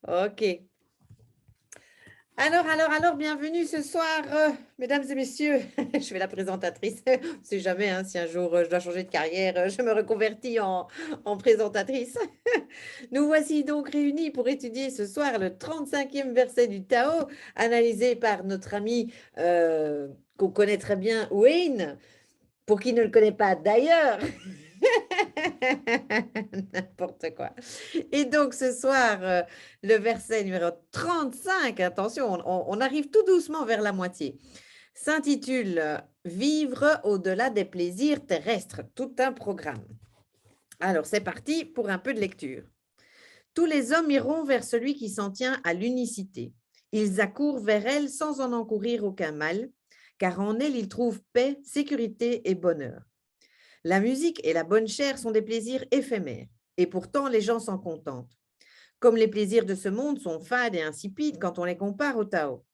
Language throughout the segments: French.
Ok. Alors, bienvenue ce soir, mesdames et messieurs. Je fais la présentatrice. On ne sait jamais hein, si un jour je dois changer de carrière, je me reconvertis en présentatrice. Nous voici donc réunis pour étudier ce soir le 35e verset du Tao, analysé par notre ami qu'on connaît très bien, Wayne, pour qui ne le connaît pas d'ailleurs. N'importe quoi. Et donc ce soir, le verset numéro 35, attention, on arrive tout doucement vers la moitié, s'intitule Vivre au-delà des plaisirs terrestres, tout un programme. Alors c'est parti pour un peu de lecture. Tous les hommes iront vers celui qui s'en tient à l'unicité. Ils accourent vers elle sans en encourir aucun mal, car en elle ils trouvent paix, sécurité et bonheur. La musique et la bonne chair sont des plaisirs éphémères, et pourtant les gens s'en contentent. Comme les plaisirs de ce monde sont fades et insipides quand on les compare au Tao.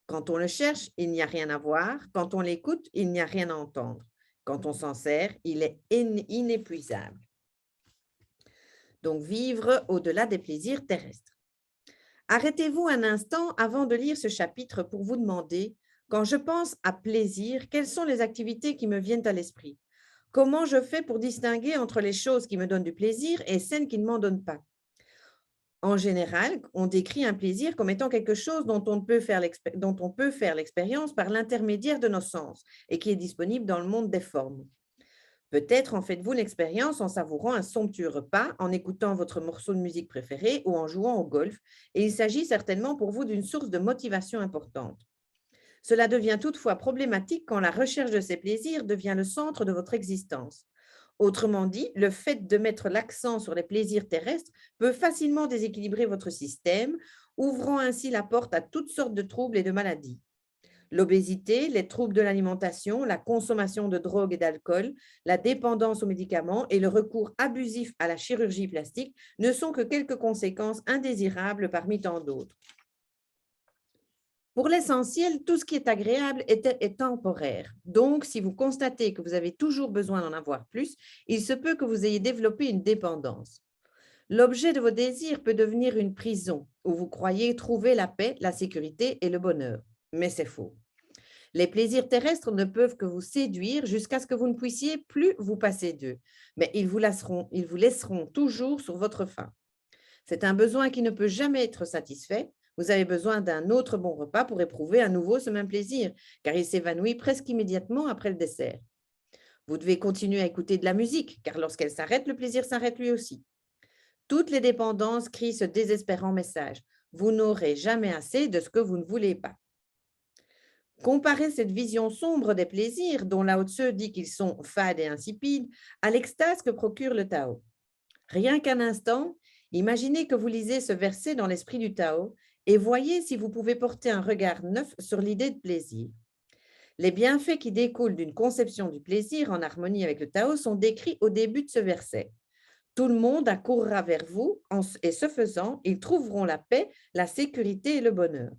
Quand on le cherche, il n'y a rien à voir. Quand on l'écoute, il n'y a rien à entendre. Quand on s'en sert, il est inépuisable. Donc, vivre au-delà des plaisirs terrestres. Arrêtez-vous un instant avant de lire ce chapitre pour vous demander, quand je pense à plaisir, quelles sont les activités qui me viennent à l'esprit? Comment je fais pour distinguer entre les choses qui me donnent du plaisir et celles qui ne m'en donnent pas? En général, on décrit un plaisir comme étant quelque chose dont on peut faire l'expérience par l'intermédiaire de nos sens et qui est disponible dans le monde des formes. Peut-être en faites-vous l'expérience en savourant un somptueux repas, en écoutant votre morceau de musique préféré ou en jouant au golf, et il s'agit certainement pour vous d'une source de motivation importante. Cela devient toutefois problématique quand la recherche de ces plaisirs devient le centre de votre existence. Autrement dit, le fait de mettre l'accent sur les plaisirs terrestres peut facilement déséquilibrer votre système, ouvrant ainsi la porte à toutes sortes de troubles et de maladies. L'obésité, les troubles de l'alimentation, la consommation de drogue et d'alcool, la dépendance aux médicaments et le recours abusif à la chirurgie plastique ne sont que quelques conséquences indésirables parmi tant d'autres. Pour l'essentiel, tout ce qui est agréable est temporaire. Donc, si vous constatez que vous avez toujours besoin d'en avoir plus, il se peut que vous ayez développé une dépendance. L'objet de vos désirs peut devenir une prison où vous croyez trouver la paix, la sécurité et le bonheur. Mais c'est faux. Les plaisirs terrestres ne peuvent que vous séduire jusqu'à ce que vous ne puissiez plus vous passer d'eux. Mais ils vous laisseront toujours sur votre faim. C'est un besoin qui ne peut jamais être satisfait. Vous avez besoin d'un autre bon repas pour éprouver à nouveau ce même plaisir, car il s'évanouit presque immédiatement après le dessert. Vous devez continuer à écouter de la musique, car lorsqu'elle s'arrête, le plaisir s'arrête lui aussi. Toutes les dépendances crient ce désespérant message. Vous n'aurez jamais assez de ce que vous ne voulez pas. Comparez cette vision sombre des plaisirs, dont Lao Tse dit qu'ils sont fades et insipides, à l'extase que procure le Tao. Rien qu'un instant, imaginez que vous lisez ce verset dans l'esprit du Tao et voyez si vous pouvez porter un regard neuf sur l'idée de plaisir. Les bienfaits qui découlent d'une conception du plaisir en harmonie avec le Tao sont décrits au début de ce verset. Tout le monde accourra vers vous et ce faisant, ils trouveront la paix, la sécurité et le bonheur.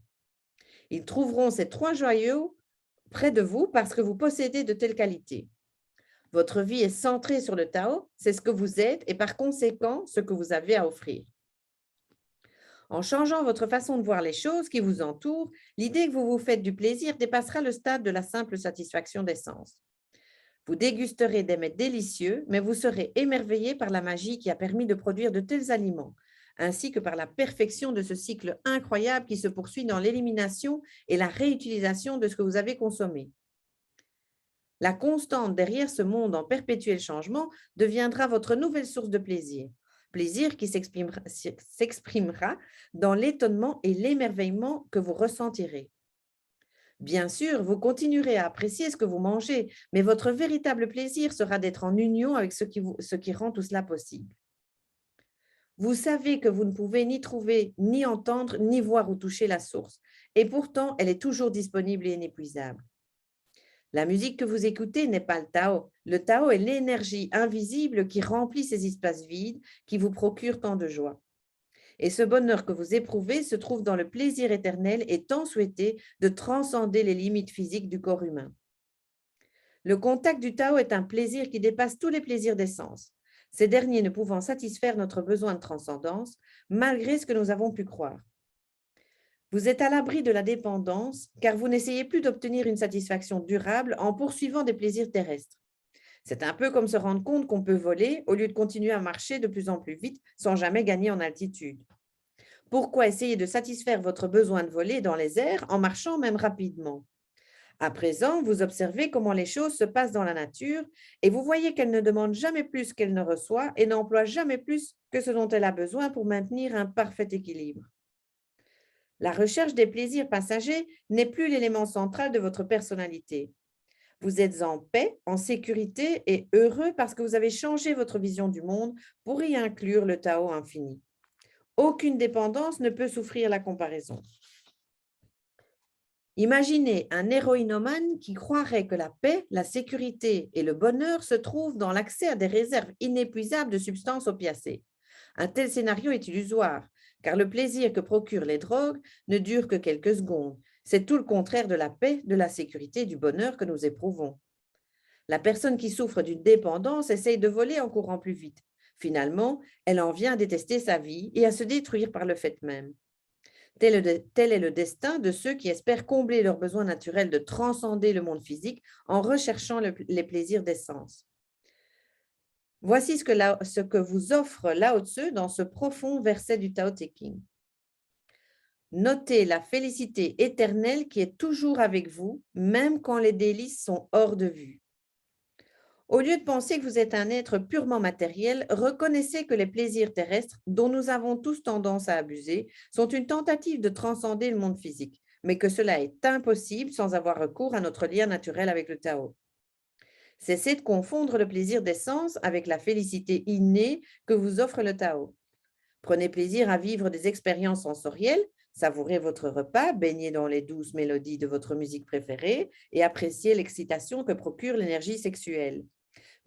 Ils trouveront ces trois joyaux près de vous parce que vous possédez de telles qualités. Votre vie est centrée sur le Tao, c'est ce que vous êtes et par conséquent ce que vous avez à offrir. En changeant votre façon de voir les choses qui vous entourent, l'idée que vous vous faites du plaisir dépassera le stade de la simple satisfaction des sens. Vous dégusterez des mets délicieux, mais vous serez émerveillé par la magie qui a permis de produire de tels aliments, ainsi que par la perfection de ce cycle incroyable qui se poursuit dans l'élimination et la réutilisation de ce que vous avez consommé. La constante derrière ce monde en perpétuel changement deviendra votre nouvelle source de plaisir. Plaisir qui s'exprimera dans l'étonnement et l'émerveillement que vous ressentirez. Bien sûr, vous continuerez à apprécier ce que vous mangez, mais votre véritable plaisir sera d'être en union avec ce qui rend tout cela possible. Vous savez que vous ne pouvez ni trouver, ni entendre, ni voir ou toucher la source, et pourtant elle est toujours disponible et inépuisable. La musique que vous écoutez n'est pas le Tao. Le Tao est l'énergie invisible qui remplit ces espaces vides, qui vous procure tant de joie. Et ce bonheur que vous éprouvez se trouve dans le plaisir éternel et tant souhaité de transcender les limites physiques du corps humain. Le contact du Tao est un plaisir qui dépasse tous les plaisirs des sens. ces derniers ne pouvant satisfaire notre besoin de transcendance malgré ce que nous avons pu croire. Vous êtes à l'abri de la dépendance car vous n'essayez plus d'obtenir une satisfaction durable en poursuivant des plaisirs terrestres. C'est un peu comme se rendre compte qu'on peut voler au lieu de continuer à marcher de plus en plus vite sans jamais gagner en altitude. Pourquoi essayer de satisfaire votre besoin de voler dans les airs en marchant même rapidement? À présent, vous observez comment les choses se passent dans la nature et vous voyez qu'elle ne demande jamais plus qu'elle ne reçoit et n'emploie jamais plus que ce dont elle a besoin pour maintenir un parfait équilibre. La recherche des plaisirs passagers n'est plus l'élément central de votre personnalité. Vous êtes en paix, en sécurité et heureux parce que vous avez changé votre vision du monde pour y inclure le Tao infini. Aucune dépendance ne peut souffrir la comparaison. Imaginez un héroïnomane qui croirait que la paix, la sécurité et le bonheur se trouvent dans l'accès à des réserves inépuisables de substances opiacées. Un tel scénario est illusoire, car le plaisir que procurent les drogues ne dure que quelques secondes. C'est tout le contraire de la paix, de la sécurité et du bonheur que nous éprouvons. La personne qui souffre d'une dépendance essaye de voler en courant plus vite. Finalement, elle en vient à détester sa vie et à se détruire par le fait même. Tel est le destin de ceux qui espèrent combler leur besoin naturel de transcender le monde physique en recherchant les plaisirs des sens. Voici ce que vous offre Lao Tzu dans ce profond verset du Tao Te Ching. Notez la félicité éternelle qui est toujours avec vous, même quand les délices sont hors de vue. Au lieu de penser que vous êtes un être purement matériel, reconnaissez que les plaisirs terrestres, dont nous avons tous tendance à abuser, sont une tentative de transcender le monde physique, mais que cela est impossible sans avoir recours à notre lien naturel avec le Tao. Cessez de confondre le plaisir des sens avec la félicité innée que vous offre le Tao. Prenez plaisir à vivre des expériences sensorielles, savourez votre repas, baignez dans les douces mélodies de votre musique préférée et appréciez l'excitation que procure l'énergie sexuelle.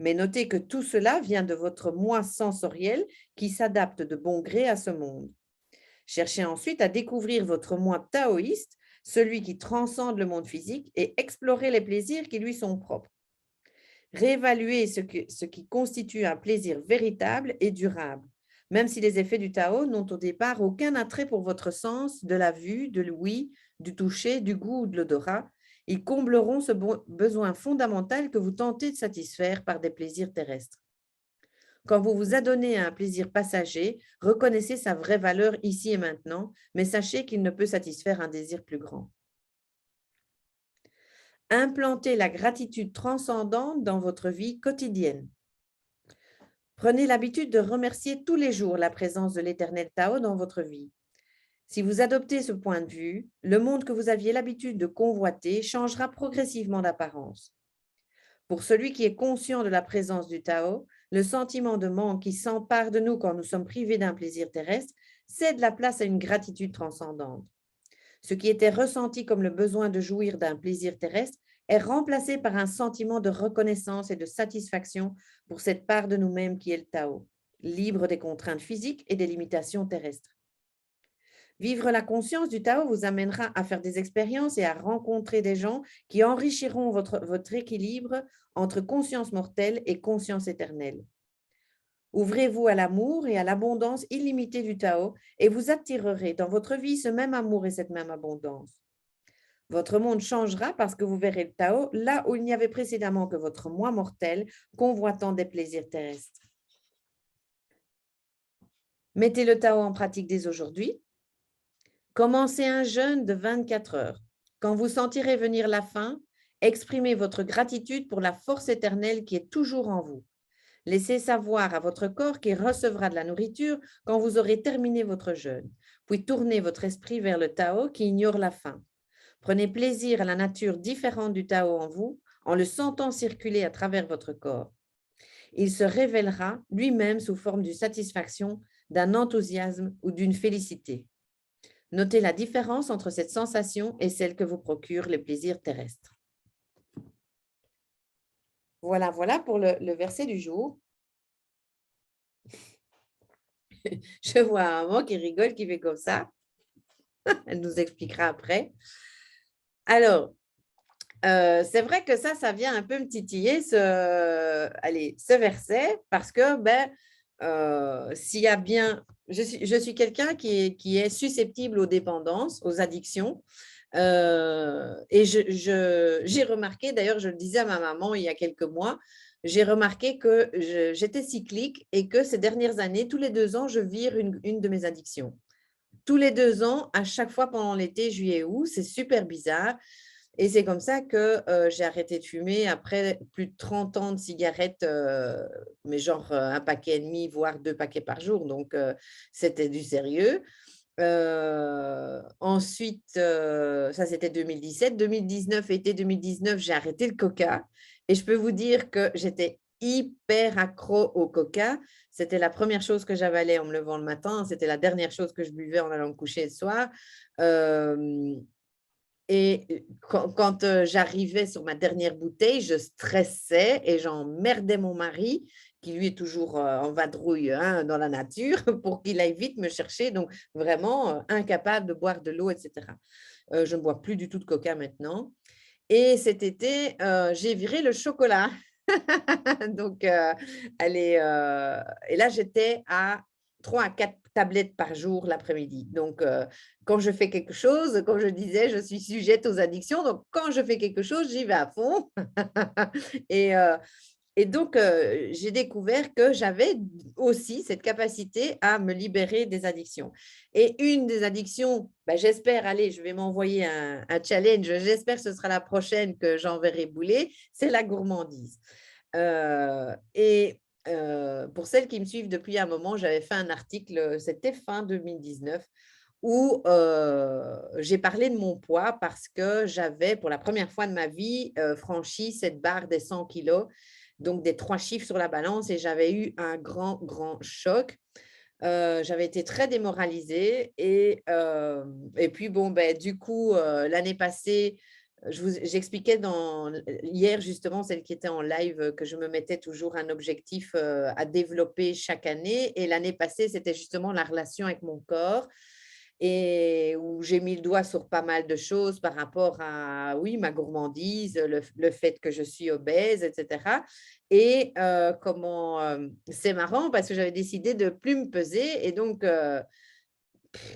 Mais notez que tout cela vient de votre moi sensoriel qui s'adapte de bon gré à ce monde. Cherchez ensuite à découvrir votre moi taoïste, celui qui transcende le monde physique, et explorez les plaisirs qui lui sont propres. Réévaluez ce qui constitue un plaisir véritable et durable, même si les effets du Tao n'ont au départ aucun attrait pour votre sens de la vue, de l'ouïe, du toucher, du goût ou de l'odorat. Ils combleront ce besoin fondamental que vous tentez de satisfaire par des plaisirs terrestres. Quand vous vous adonnez à un plaisir passager, reconnaissez sa vraie valeur ici et maintenant, mais sachez qu'il ne peut satisfaire un désir plus grand. Implantez la gratitude transcendante dans votre vie quotidienne. Prenez l'habitude de remercier tous les jours la présence de l'éternel Tao dans votre vie. Si vous adoptez ce point de vue, le monde que vous aviez l'habitude de convoiter changera progressivement d'apparence. Pour celui qui est conscient de la présence du Tao, le sentiment de manque qui s'empare de nous quand nous sommes privés d'un plaisir terrestre cède la place à une gratitude transcendante. Ce qui était ressenti comme le besoin de jouir d'un plaisir terrestre est remplacé par un sentiment de reconnaissance et de satisfaction pour cette part de nous-mêmes qui est le Tao, libre des contraintes physiques et des limitations terrestres. Vivre la conscience du Tao vous amènera à faire des expériences et à rencontrer des gens qui enrichiront votre équilibre entre conscience mortelle et conscience éternelle. Ouvrez-vous à l'amour et à l'abondance illimitée du Tao et vous attirerez dans votre vie ce même amour et cette même abondance. Votre monde changera parce que vous verrez le Tao là où il n'y avait précédemment que votre moi mortel convoitant des plaisirs terrestres. Mettez le Tao en pratique dès aujourd'hui. Commencez un jeûne de 24 heures. Quand vous sentirez venir la faim, exprimez votre gratitude pour la force éternelle qui est toujours en vous. Laissez savoir à votre corps qu'il recevra de la nourriture quand vous aurez terminé votre jeûne. Puis tournez votre esprit vers le Tao qui ignore la faim. Prenez plaisir à la nature différente du Tao en vous en le sentant circuler à travers votre corps. Il se révélera lui-même sous forme d'une satisfaction, d'un enthousiasme ou d'une félicité. Notez la différence entre cette sensation et celle que vous procurent les plaisirs terrestres. Voilà pour le verset du jour. Je vois un maman qui rigole, qui fait comme ça. Elle nous expliquera après. Alors, C'est vrai que ça vient un peu me titiller ce verset parce que s'il y a bien, je suis quelqu'un qui est susceptible aux dépendances, aux addictions. Et j'ai remarqué, d'ailleurs, je le disais à ma maman il y a quelques mois, j'ai remarqué que j'étais cyclique et que ces dernières années, tous les 2 ans, je vire une de mes addictions. Tous les 2 ans, à chaque fois pendant l'été, juillet, août, c'est super bizarre. Et c'est comme ça que j'ai arrêté de fumer après plus de 30 ans de cigarettes, mais genre un paquet et demi, voire 2 paquets par jour. Donc, c'était du sérieux. Ensuite, ça c'était 2017. 2019, été 2019, j'ai arrêté le coca. Et je peux vous dire que j'étais hyper accro au coca. C'était la première chose que j'avalais en me levant le matin. C'était la dernière chose que je buvais en allant me coucher le soir. Et quand j'arrivais sur ma dernière bouteille, je stressais et j'emmerdais mon mari, qui lui est toujours en vadrouille hein, dans la nature, pour qu'il aille vite me chercher. Donc, vraiment incapable de boire de l'eau, etc. Je ne bois plus du tout de coca maintenant. Et cet été, j'ai viré le chocolat. Donc, et là, j'étais à 3 à 4 tablettes par jour l'après-midi. Donc, quand je fais quelque chose, comme je disais, je suis sujette aux addictions. Donc, quand je fais quelque chose, j'y vais à fond. et, euh, et donc, j'ai découvert que j'avais aussi cette capacité à me libérer des addictions. Et une des addictions, j'espère, allez, je vais m'envoyer un challenge, j'espère que ce sera la prochaine que j'enverrai bouler, c'est la gourmandise. Pour celles qui me suivent depuis un moment, j'avais fait un article, c'était fin 2019, où j'ai parlé de mon poids parce que j'avais, pour la première fois de ma vie, franchi cette barre des 100 kilos, donc des 3 chiffres sur la balance, et j'avais eu un grand, grand choc. J'avais été très démoralisée et puis bon, du coup, l'année passée, j'expliquais hier justement, celle qui était en live, que je me mettais toujours un objectif à développer chaque année. Et l'année passée, c'était justement la relation avec mon corps et où j'ai mis le doigt sur pas mal de choses par rapport à, oui, ma gourmandise, le fait que je suis obèse, etc. Et c'est marrant parce que j'avais décidé de plus me peser et donc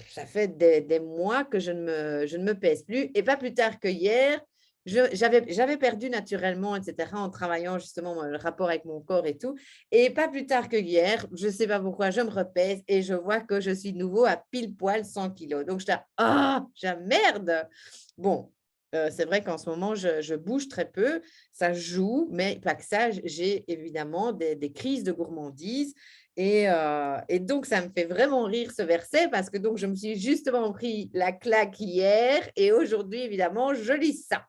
ça fait des mois que je ne me pèse plus. Et pas plus tard que hier, j'avais perdu naturellement, etc., en travaillant justement le rapport avec mon corps et tout. Et pas plus tard que hier, je ne sais pas pourquoi, je me repèse et je vois que je suis de nouveau à pile poil 100 kilos. Donc, je dis, ah, j'ai merde. Bon, c'est vrai qu'en ce moment, je bouge très peu, ça joue, mais pas que ça, j'ai évidemment des crises de gourmandise. Et donc, ça me fait vraiment rire ce verset parce que donc, je me suis justement pris la claque hier et aujourd'hui, évidemment, je lis ça.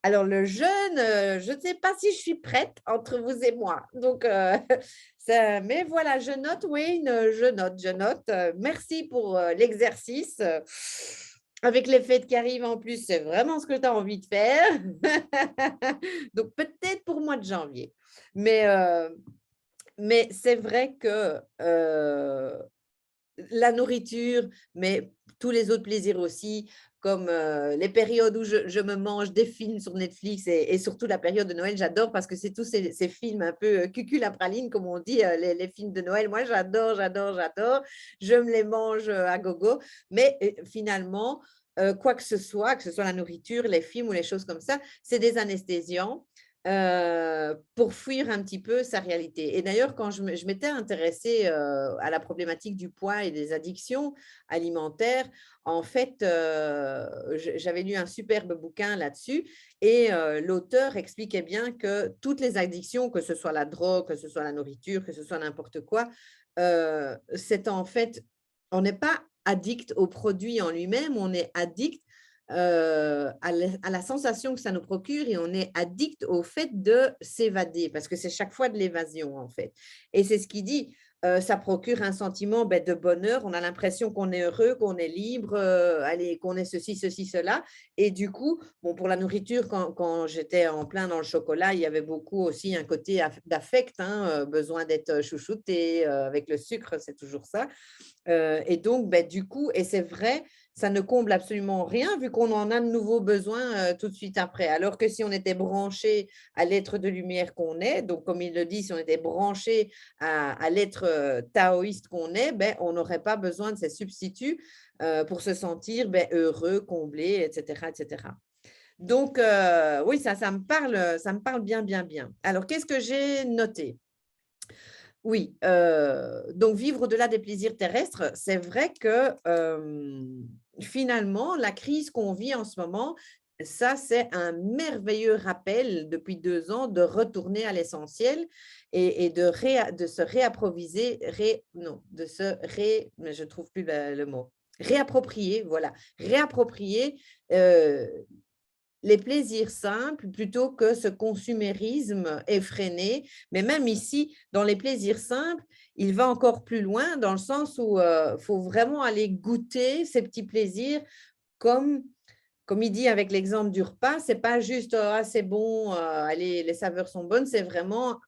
Alors, le jeûne, je ne sais pas si je suis prête entre vous et moi. Donc, mais voilà, je note, Wayne, je note. Merci pour l'exercice. Avec les fêtes qui arrivent en plus, c'est vraiment ce que tu as envie de faire. Donc, peut-être pour le mois de janvier. Mais c'est vrai que la nourriture, mais tous les autres plaisirs aussi, comme les périodes où je me mange des films sur Netflix et surtout la période de Noël, j'adore parce que c'est tous ces films un peu cucul à praline, comme on dit, les films de Noël. Moi, j'adore, j'adore, j'adore. Je me les mange à gogo. Mais finalement, quoi que ce soit la nourriture, les films ou les choses comme ça, c'est des anesthésiants pour fuir un petit peu sa réalité. Et d'ailleurs, quand je m'étais intéressée à la problématique du poids et des addictions alimentaires, en fait, j'avais lu un superbe bouquin là-dessus et l'auteur expliquait bien que toutes les addictions, que ce soit la drogue, que ce soit la nourriture, que ce soit n'importe quoi, c'est en fait, on n'est pas addict au produit en lui-même, on est addict à la sensation que ça nous procure et on est addict au fait de s'évader parce que c'est chaque fois de l'évasion en fait. Et c'est ce qu'il dit. Ça procure un sentiment de bonheur. On a l'impression qu'on est heureux, qu'on est libre, allez, qu'on est ceci, ceci, cela. Et du coup, bon, pour la nourriture, quand j'étais en plein dans le chocolat, il y avait beaucoup aussi un côté d'affect, hein, besoin d'être chouchouté avec le sucre, c'est toujours ça. Et donc, du coup, et c'est vrai, ça ne comble absolument rien vu qu'on en a de nouveaux besoins tout de suite après. Alors que si on était branché à l'être de lumière qu'on est, donc comme il le dit, si on était branché à l'être taoïste qu'on est, on n'aurait pas besoin de ces substituts pour se sentir heureux, comblé, etc., etc. Donc, oui, ça me parle bien, bien, bien. Alors, qu'est-ce que j'ai noté? Oui, donc vivre au-delà des plaisirs terrestres, c'est vrai que finalement, la crise qu'on vit en ce moment, ça, c'est un merveilleux rappel depuis 2 ans de retourner à l'essentiel et de se réapproviser, non, mais je ne trouve plus le mot, réapproprier, voilà, réapproprier les plaisirs simples plutôt que ce consumérisme effréné. Mais même ici, dans les plaisirs simples, il va encore plus loin dans le sens où il faut vraiment aller goûter ces petits plaisirs comme, comme il dit avec l'exemple du repas, c'est pas juste ah, c'est bon, allez, les saveurs sont bonnes, c'est vraiment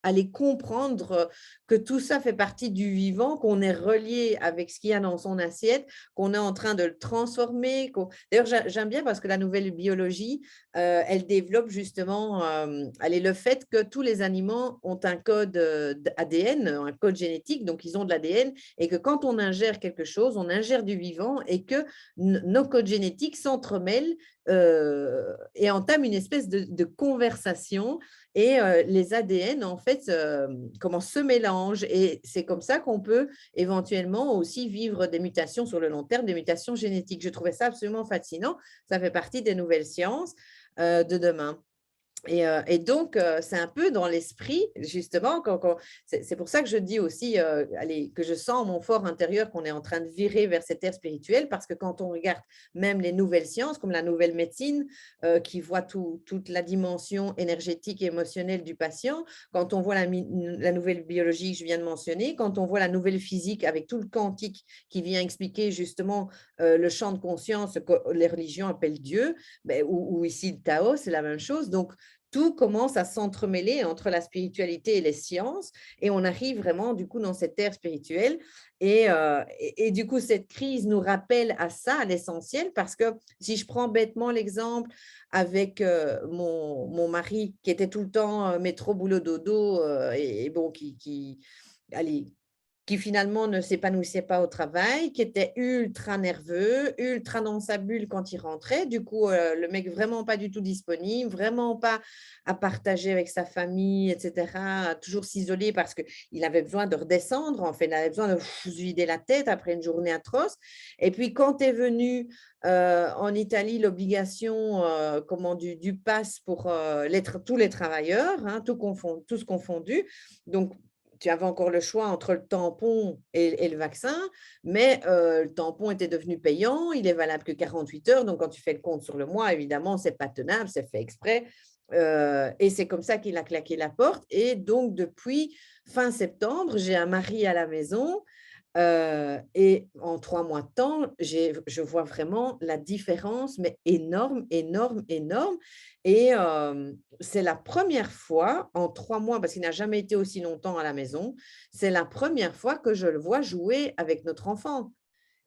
aller comprendre que tout ça fait partie du vivant, qu'on est relié avec ce qu'il y a dans son assiette, qu'on est en train de le transformer. D'ailleurs, j'aime bien parce que la nouvelle biologie, elle développe justement allez, le fait que tous les aliments ont un code ADN, un code génétique, donc ils ont de l'ADN, et que quand on ingère quelque chose, on ingère du vivant et que nos codes génétiques s'entremêlent et entament une espèce de conversation et les ADN, en fait, comment se mélangent. Et c'est comme ça qu'on peut éventuellement aussi vivre des mutations sur le long terme, des mutations génétiques. Je trouvais ça absolument fascinant. Ça fait partie des nouvelles sciences de demain. Et donc, c'est un peu dans l'esprit, justement, c'est pour ça que je dis aussi allez, que je sens mon fort intérieur qu'on est en train de virer vers cette ère spirituelle, parce que quand on regarde même les nouvelles sciences, comme la nouvelle médecine, qui voit toute la dimension énergétique et émotionnelle du patient, quand on voit la nouvelle biologie que je viens de mentionner, quand on voit la nouvelle physique avec tout le quantique qui vient expliquer justement le champ de conscience que les religions appellent Dieu, ou ici le Tao, c'est la même chose. Donc, tout commence à s'entremêler entre la spiritualité et les sciences, et on arrive vraiment du coup dans cette ère spirituelle. Et du coup, cette crise nous rappelle à ça, à l'essentiel, parce que si je prends bêtement l'exemple avec mon mari qui était tout le temps métro, boulot, dodo, et bon, allez, qui finalement ne s'épanouissait pas au travail, qui était ultra nerveux, ultra dans sa bulle quand il rentrait. Du coup, le mec vraiment pas du tout disponible, vraiment pas à partager avec sa famille, etc. Toujours s'isoler parce qu'il avait besoin de redescendre, en fait, il avait besoin de se vider la tête après une journée atroce. Et puis, quand est venu en Italie l'obligation du pass pour tous les travailleurs, hein, tous confondus, donc tu avais encore le choix entre le tampon et le vaccin, mais le tampon était devenu payant, il est valable que 48 heures, donc quand tu fais le compte sur le mois, évidemment, c'est pas tenable, c'est fait exprès. Et c'est comme ça qu'il a claqué la porte. Et donc, depuis fin septembre, j'ai un mari à la maison et en 3 mois de temps, je vois vraiment la différence, mais énorme, énorme, énorme. Et c'est la première fois en 3 mois, parce qu'il n'a jamais été aussi longtemps à la maison, c'est la première fois que je le vois jouer avec notre enfant.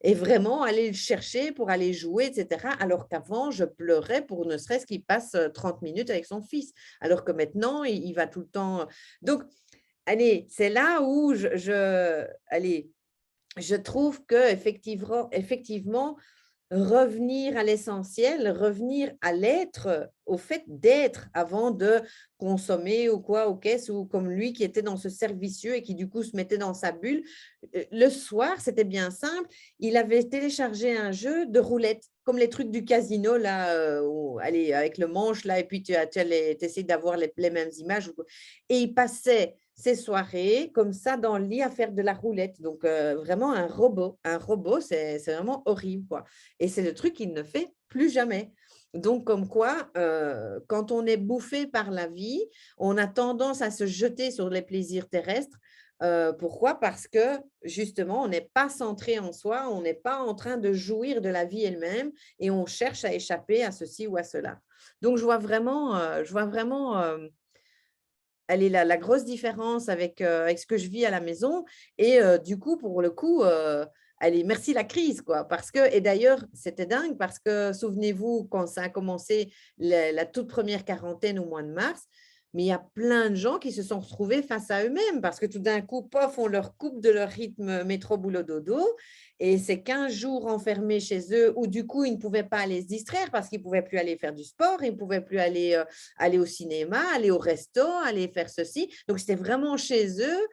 Et vraiment aller le chercher pour aller jouer, etc. Alors qu'avant, je pleurais pour ne serait-ce qu'il passe 30 minutes avec son fils. Alors que maintenant, il va tout le temps. Donc, allez, c'est là où allez, je trouve que effectivement, revenir à l'essentiel, revenir à l'être, au fait d'être avant de consommer ou quoi aux caisses, ou comme lui qui était dans ce cercle vicieux et qui du coup se mettait dans sa bulle. Le soir, c'était bien simple, il avait téléchargé un jeu de roulette, comme les trucs du casino, là, allez, avec le manche, là, et puis tu essaies d'avoir les mêmes images. Et il passait ses soirées comme ça dans le lit à faire de la roulette. Donc, vraiment un robot. Un robot, c'est vraiment horrible, quoi. Et c'est le truc qu'il ne fait plus jamais. Donc, comme quoi, quand on est bouffé par la vie, on a tendance à se jeter sur les plaisirs terrestres Pourquoi? Parce que justement, on n'est pas centré en soi, on n'est pas en train de jouir de la vie elle-même et on cherche à échapper à ceci ou à cela. Donc, je vois vraiment elle est la grosse différence avec ce que je vis à la maison. Et du coup, pour le coup, allez, merci la crise, quoi. Parce que, et d'ailleurs, c'était dingue parce que, souvenez-vous, quand ça a commencé la toute première quarantaine au mois de mars, mais il y a plein de gens qui se sont retrouvés face à eux-mêmes parce que tout d'un coup, pof, on leur coupe de leur rythme métro, boulot, dodo. Et c'est 15 jours enfermés chez eux où du coup, ils ne pouvaient pas aller se distraire parce qu'ils ne pouvaient plus aller faire du sport, ils ne pouvaient plus aller au cinéma, aller au resto, aller faire ceci. Donc, c'était vraiment chez eux,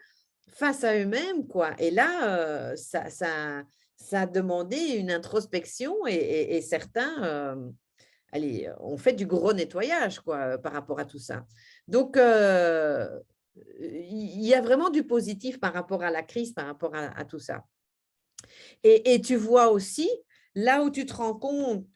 face à eux-mêmes, quoi. Et là, ça a demandé une introspection et certains allez, ont fait du gros nettoyage, quoi, par rapport à tout ça. Donc, il y a vraiment du positif par rapport à la crise, par rapport à tout ça. Et tu vois aussi, là où tu te rends compte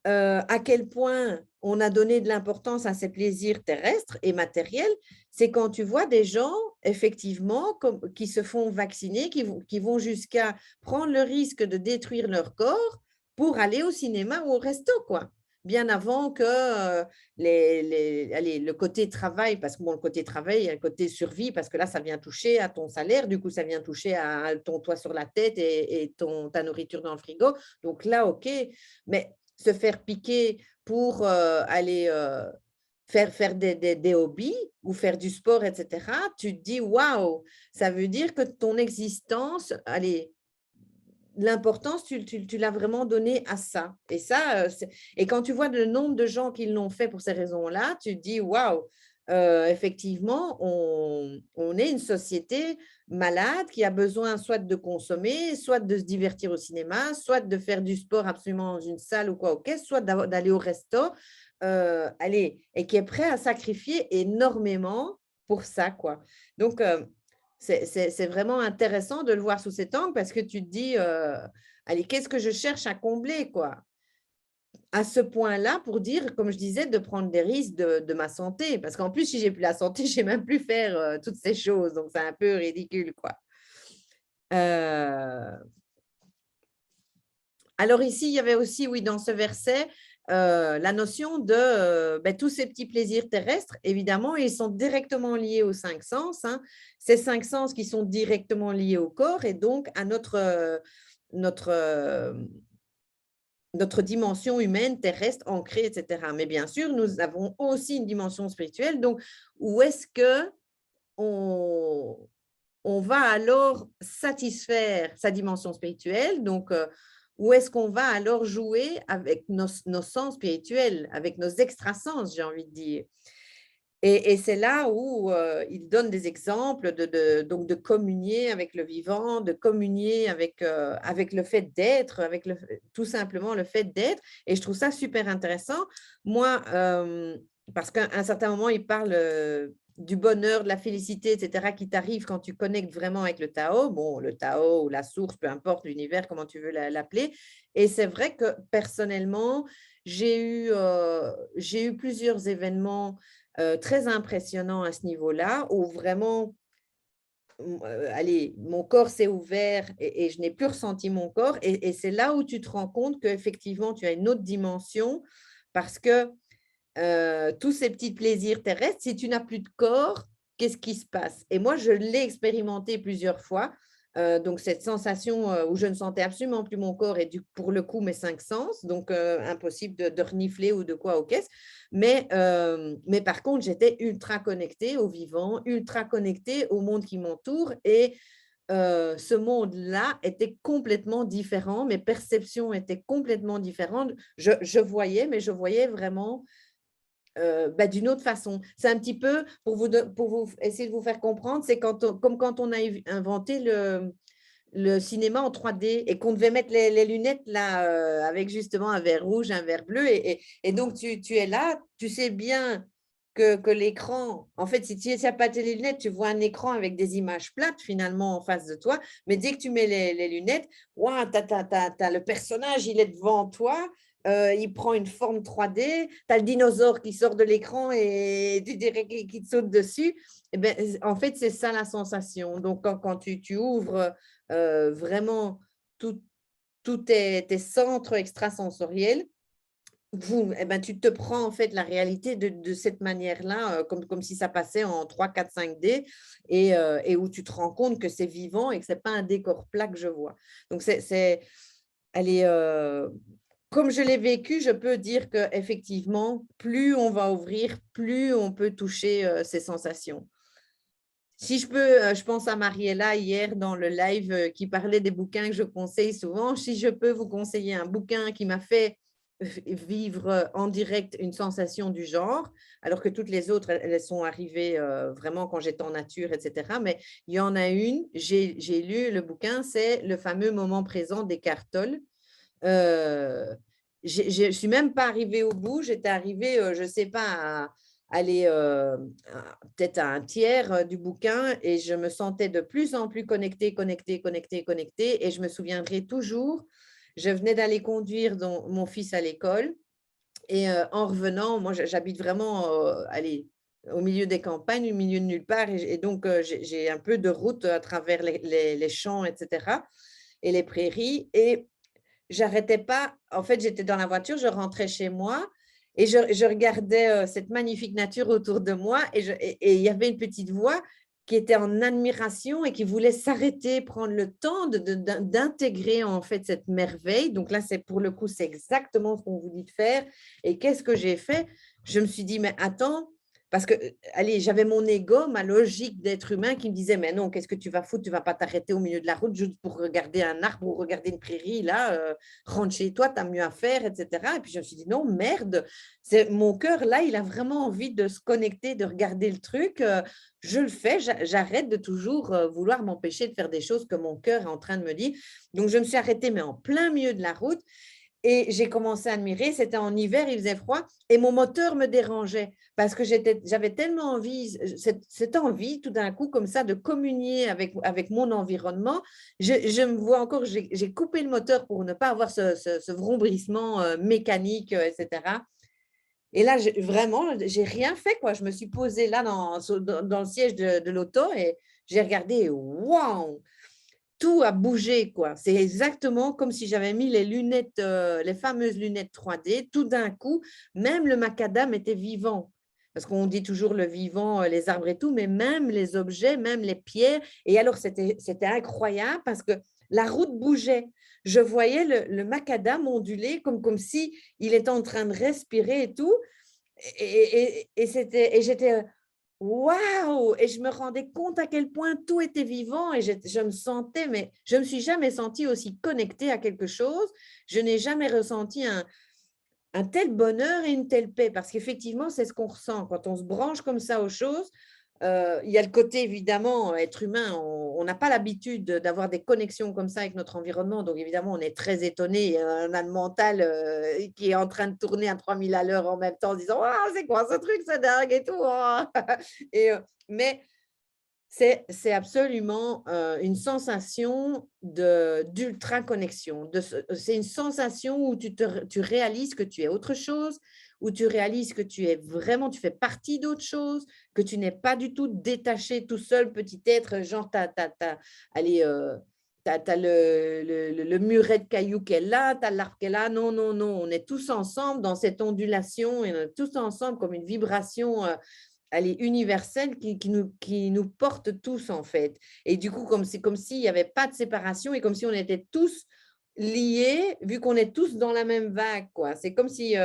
à quel point on a donné de l'importance à ces plaisirs terrestres et matériels, c'est quand tu vois des gens, effectivement, qui se font vacciner, qui vont jusqu'à prendre le risque de détruire leur corps pour aller au cinéma ou au resto, quoi. Bien avant que allez, le côté travail, parce que bon, le côté travail, il y a le côté survie, parce que là, ça vient toucher à ton salaire, du coup, ça vient toucher à ton toit sur la tête et ta nourriture dans le frigo. Donc là, OK, mais se faire piquer pour aller faire des hobbies ou faire du sport, etc., tu te dis, waouh, ça veut dire que ton existence, allez, l'importance, tu l'as vraiment donnée à ça. Et ça, et quand tu vois le nombre de gens qui l'ont fait pour ces raisons-là, tu te dis, waouh, effectivement, on est une société malade qui a besoin soit de consommer, soit de se divertir au cinéma, soit de faire du sport absolument dans une salle ou quoi, ok, soit d'aller au resto, allez, et qui est prêt à sacrifier énormément pour ça, quoi. Donc, c'est vraiment intéressant de le voir sous cet angle parce que tu te dis, allez, qu'est-ce que je cherche à combler, quoi? À ce point-là, pour dire, comme je disais, de prendre des risques de ma santé. Parce qu'en plus, si j'ai plus la santé, je ne sais même plus faire toutes ces choses. Donc, c'est un peu ridicule, quoi. Alors ici, il y avait aussi, oui, dans ce verset, la notion de tous ces petits plaisirs terrestres, évidemment, ils sont directement liés aux cinq sens. Hein. Ces cinq sens qui sont directement liés au corps et donc à notre dimension humaine, terrestre, ancrée, etc. Mais bien sûr, nous avons aussi une dimension spirituelle. Donc, où est-ce que on va alors satisfaire sa dimension spirituelle? Donc, où est-ce qu'on va alors jouer avec nos sens spirituels, avec nos extrasens, j'ai envie de dire. Et c'est là où il donne des exemples donc de communier avec le vivant, de communier avec le fait d'être, tout simplement le fait d'être. Et je trouve ça super intéressant. Moi, parce qu'à un certain moment, il parle du bonheur, de la félicité, etc., qui t'arrive quand tu connectes vraiment avec le Tao. Bon, le Tao ou la source, peu importe, l'univers, comment tu veux l'appeler. Et c'est vrai que personnellement, j'ai eu plusieurs événements très impressionnant à ce niveau-là, où vraiment, allez, mon corps s'est ouvert et je n'ai plus ressenti mon corps. Et c'est là où tu te rends compte qu'effectivement, tu as une autre dimension parce que tous ces petits plaisirs terrestres, si tu n'as plus de corps, qu'est-ce qui se passe? Et moi, je l'ai expérimenté plusieurs fois. Donc, cette sensation où je ne sentais absolument plus mon corps et pour le coup, mes cinq sens, donc impossible de renifler ou de quoi au caisse. Mais par contre, j'étais ultra connectée au vivant, ultra connectée au monde qui m'entoure et ce monde-là était complètement différent, mes perceptions étaient complètement différentes. Je voyais, mais je voyais vraiment d'une autre façon. C'est un petit peu, pour vous essayer de vous faire comprendre, c'est comme quand on a inventé le cinéma en 3D et qu'on devait mettre les lunettes là, avec justement un verre rouge, un verre bleu. Et donc, tu es là, tu sais bien que l'écran, en fait, si tu n'as pas les lunettes, tu vois un écran avec des images plates finalement en face de toi. Mais dès que tu mets les lunettes, wow, le personnage, il est devant toi. il prend une forme 3D, tu as le dinosaure qui sort de l'écran et tu dirais qu'il te saute dessus. Eh bien, en fait, c'est ça la sensation. Donc, quand tu ouvres vraiment tous tes centres extrasensoriels, eh ben, tu te prends en fait la réalité de cette manière-là, comme si ça passait en 3, 4, 5D et où tu te rends compte que c'est vivant et que ce n'est pas un décor plat que je vois. Donc, elle est, comme je l'ai vécu, je peux dire qu'effectivement, plus on va ouvrir, plus on peut toucher ces sensations. Si je peux, je pense à Mariella hier dans le live qui parlait des bouquins que je conseille souvent. Si je peux vous conseiller un bouquin qui m'a fait vivre en direct une sensation du genre, alors que toutes les autres, elles sont arrivées vraiment quand j'étais en nature, etc. Mais il y en a une, j'ai lu le bouquin, c'est le fameux moment présent d'Eckhart Tolle. Je ne suis même pas arrivée au bout, j'étais arrivée, je ne sais pas, aller peut-être à un tiers du bouquin et je me sentais de plus en plus connectée, connectée, connectée, connectée. Et je me souviendrai toujours, je venais d'aller conduire mon fils à l'école et en revenant, moi j'habite vraiment allez, au milieu des campagnes, au milieu de nulle part et donc j'ai un peu de route à travers les champs, etc. et les prairies. Et j'arrêtais pas. En fait, j'étais dans la voiture, je rentrais chez moi et je regardais cette magnifique nature autour de moi et il y avait une petite voix qui était en admiration et qui voulait s'arrêter, prendre le temps d'intégrer en fait cette merveille. Donc là, c'est pour le coup, c'est exactement ce qu'on vous dit de faire. Et qu'est-ce que j'ai fait? Je me suis dit, mais attends, parce que, allez, j'avais mon ego, ma logique d'être humain qui me disait, mais non, qu'est-ce que tu vas foutre? Tu ne vas pas t'arrêter au milieu de la route juste pour regarder un arbre ou regarder une prairie, là, rentre chez toi, tu as mieux à faire, etc. Et puis je me suis dit, non, merde, mon cœur, là, il a vraiment envie de se connecter, de regarder le truc. Je le fais, j'arrête de toujours vouloir m'empêcher de faire des choses que mon cœur est en train de me dire. Donc je me suis arrêtée, mais en plein milieu de la route. Et j'ai commencé à admirer, c'était en hiver, il faisait froid, et mon moteur me dérangeait parce que j'avais tellement envie, cette envie tout d'un coup comme ça de communier avec mon environnement. Je me vois encore, j'ai coupé le moteur pour ne pas avoir ce vrombrissement mécanique, etc. Et là, vraiment, j'ai rien fait, quoi. Je me suis posée là dans le siège de l'auto et j'ai regardé, waouh! Tout a bougé, quoi. C'est exactement comme si j'avais mis les lunettes, les fameuses lunettes 3D. Tout d'un coup, même le macadam était vivant. Parce qu'on dit toujours le vivant, les arbres et tout, mais même les objets, même les pierres. Et alors, c'était incroyable parce que la route bougeait. Je voyais le macadam onduler comme si il était en train de respirer et tout. Et j'étais waouh! Et je me rendais compte à quel point tout était vivant et je me sentais, mais je ne me suis jamais sentie aussi connectée à quelque chose. Je n'ai jamais ressenti un tel bonheur et une telle paix parce qu'effectivement, c'est ce qu'on ressent quand on se branche comme ça aux choses. Il y a le côté, évidemment, être humain, on n'a pas l'habitude d'avoir des connexions comme ça avec notre environnement. Donc, évidemment, on est très étonné. On a le mental qui est en train de tourner à 3000 à l'heure en même temps en disant ah, c'est quoi ce truc, c'est dingue et tout. Oh. Et, mais c'est absolument une sensation d'ultra-connexion. C'est une sensation où tu réalises que tu es autre chose, où tu réalises que tu es vraiment, tu fais partie d'autre chose, que tu n'es pas du tout détaché tout seul, petit être, genre, allez, t'as le muret de cailloux qui est là, tu as l'arbre qui est là. Non, non, non, on est tous ensemble dans cette ondulation et on est tous ensemble comme une vibration elle est universelle qui nous porte tous, en fait. Et du coup, c'est comme s'il n'y avait pas de séparation et comme si on était tous liés, vu qu'on est tous dans la même vague, quoi. C'est comme si…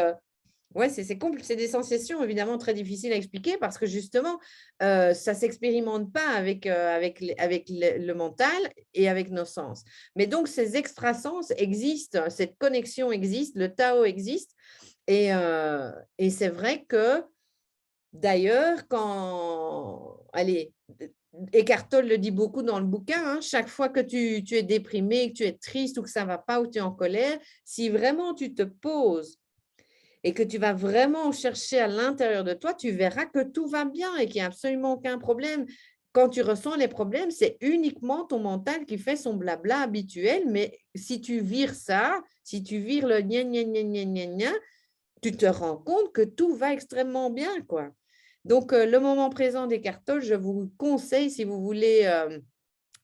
ouais, c'est des sensations évidemment très difficiles à expliquer parce que justement, ça ne s'expérimente pas avec le mental et avec nos sens. Mais donc, ces extrasens existent, cette connexion existe, le Tao existe. Et c'est vrai que d'ailleurs, allez, Eckhart Tolle le dit beaucoup dans le bouquin, hein, chaque fois que tu es déprimé, que tu es triste ou que ça ne va pas ou tu es en colère, si vraiment tu te poses et que tu vas vraiment chercher à l'intérieur de toi, tu verras que tout va bien et qu'il n'y a absolument aucun problème. quand tu ressens les problèmes, c'est uniquement ton mental qui fait son blabla habituel. Mais si tu vires ça, si tu vires le gna gna gna gna gna gna, tu te rends compte que tout va extrêmement bien, quoi. Donc, le moment présent des cartoches, je vous conseille, si vous voulez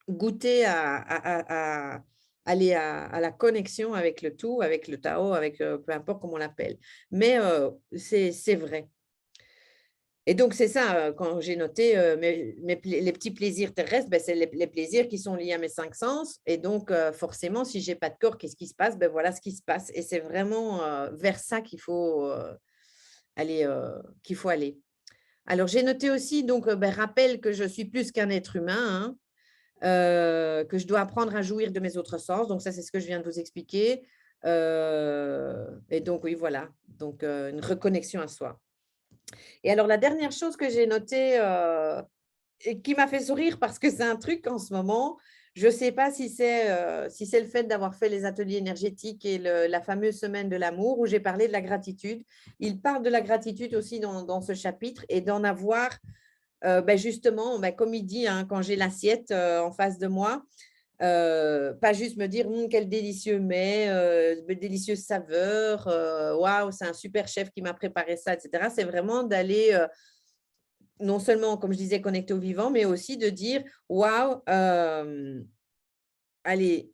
goûter à aller à la connexion avec le tout, avec le Tao, avec peu importe comment on l'appelle. Mais c'est vrai. Et donc, c'est ça, quand j'ai noté les petits plaisirs terrestres, ben, c'est les plaisirs qui sont liés à mes cinq sens. Et donc, forcément, si je n'ai pas de corps, qu'est-ce qui se passe? Ben, voilà ce qui se passe. Et c'est vraiment vers ça aller, qu'il faut aller. Alors, j'ai noté aussi, donc, ben, rappel que je suis plus qu'un être humain, que je dois apprendre à jouir de mes autres sens. Donc, ça, c'est ce que je viens de vous expliquer. Et donc, oui, voilà. Donc, une reconnexion à soi. Et alors, la dernière chose que j'ai notée et qui m'a fait sourire parce que c'est un truc en ce moment, je ne sais pas si c'est le fait d'avoir fait les ateliers énergétiques et la fameuse semaine de l'amour où j'ai parlé de la gratitude. Il parle de la gratitude aussi dans ce chapitre et d'en avoir, ben justement, ben comme il dit, hein, quand j'ai l'assiette en face de moi, pas juste me dire quel délicieux mets, délicieuse saveur, waouh, c'est un super chef qui m'a préparé ça, etc. C'est vraiment d'aller non seulement, comme je disais, connecter au vivant, mais aussi de dire waouh, allez,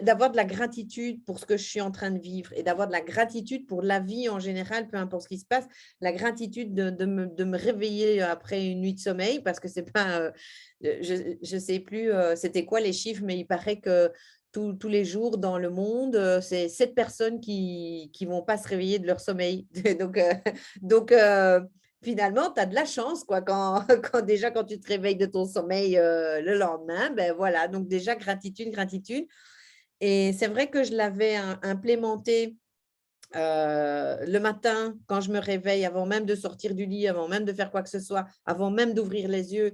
d'avoir de la gratitude pour ce que je suis en train de vivre et d'avoir de la gratitude pour la vie en général, peu importe ce qui se passe, la gratitude de me réveiller après une nuit de sommeil, parce que c'est pas, je ne sais plus c'était quoi les chiffres, mais il paraît que tous les jours dans le monde, c'est 7 personnes qui ne vont pas se réveiller de leur sommeil. Donc, finalement, tu as de la chance, quoi, déjà quand tu te réveilles de ton sommeil le lendemain, ben voilà, donc déjà gratitude, gratitude. Et c'est vrai que je l'avais implémenté le matin quand je me réveille, avant même de sortir du lit, avant même de faire quoi que ce soit, avant même d'ouvrir les yeux.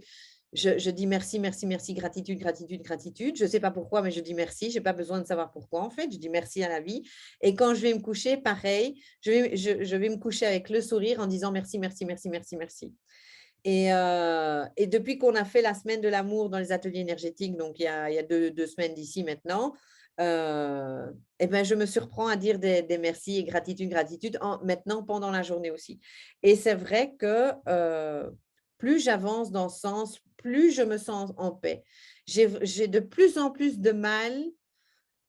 Je dis merci, merci, merci, gratitude, gratitude, gratitude. Je ne sais pas pourquoi, mais je dis merci. Je n'ai pas besoin de savoir pourquoi, en fait. Je dis merci à la vie. Et quand je vais me coucher, pareil, je vais me coucher avec le sourire en disant merci, merci, merci, merci, merci. Et depuis qu'on a fait la semaine de l'amour dans les ateliers énergétiques, donc il y a deux semaines d'ici maintenant, eh ben, je me surprends à dire des merci et gratitude, gratitude, maintenant pendant la journée aussi. Et c'est vrai que plus j'avance dans ce sens, plus je me sens en paix. J'ai de plus en plus de mal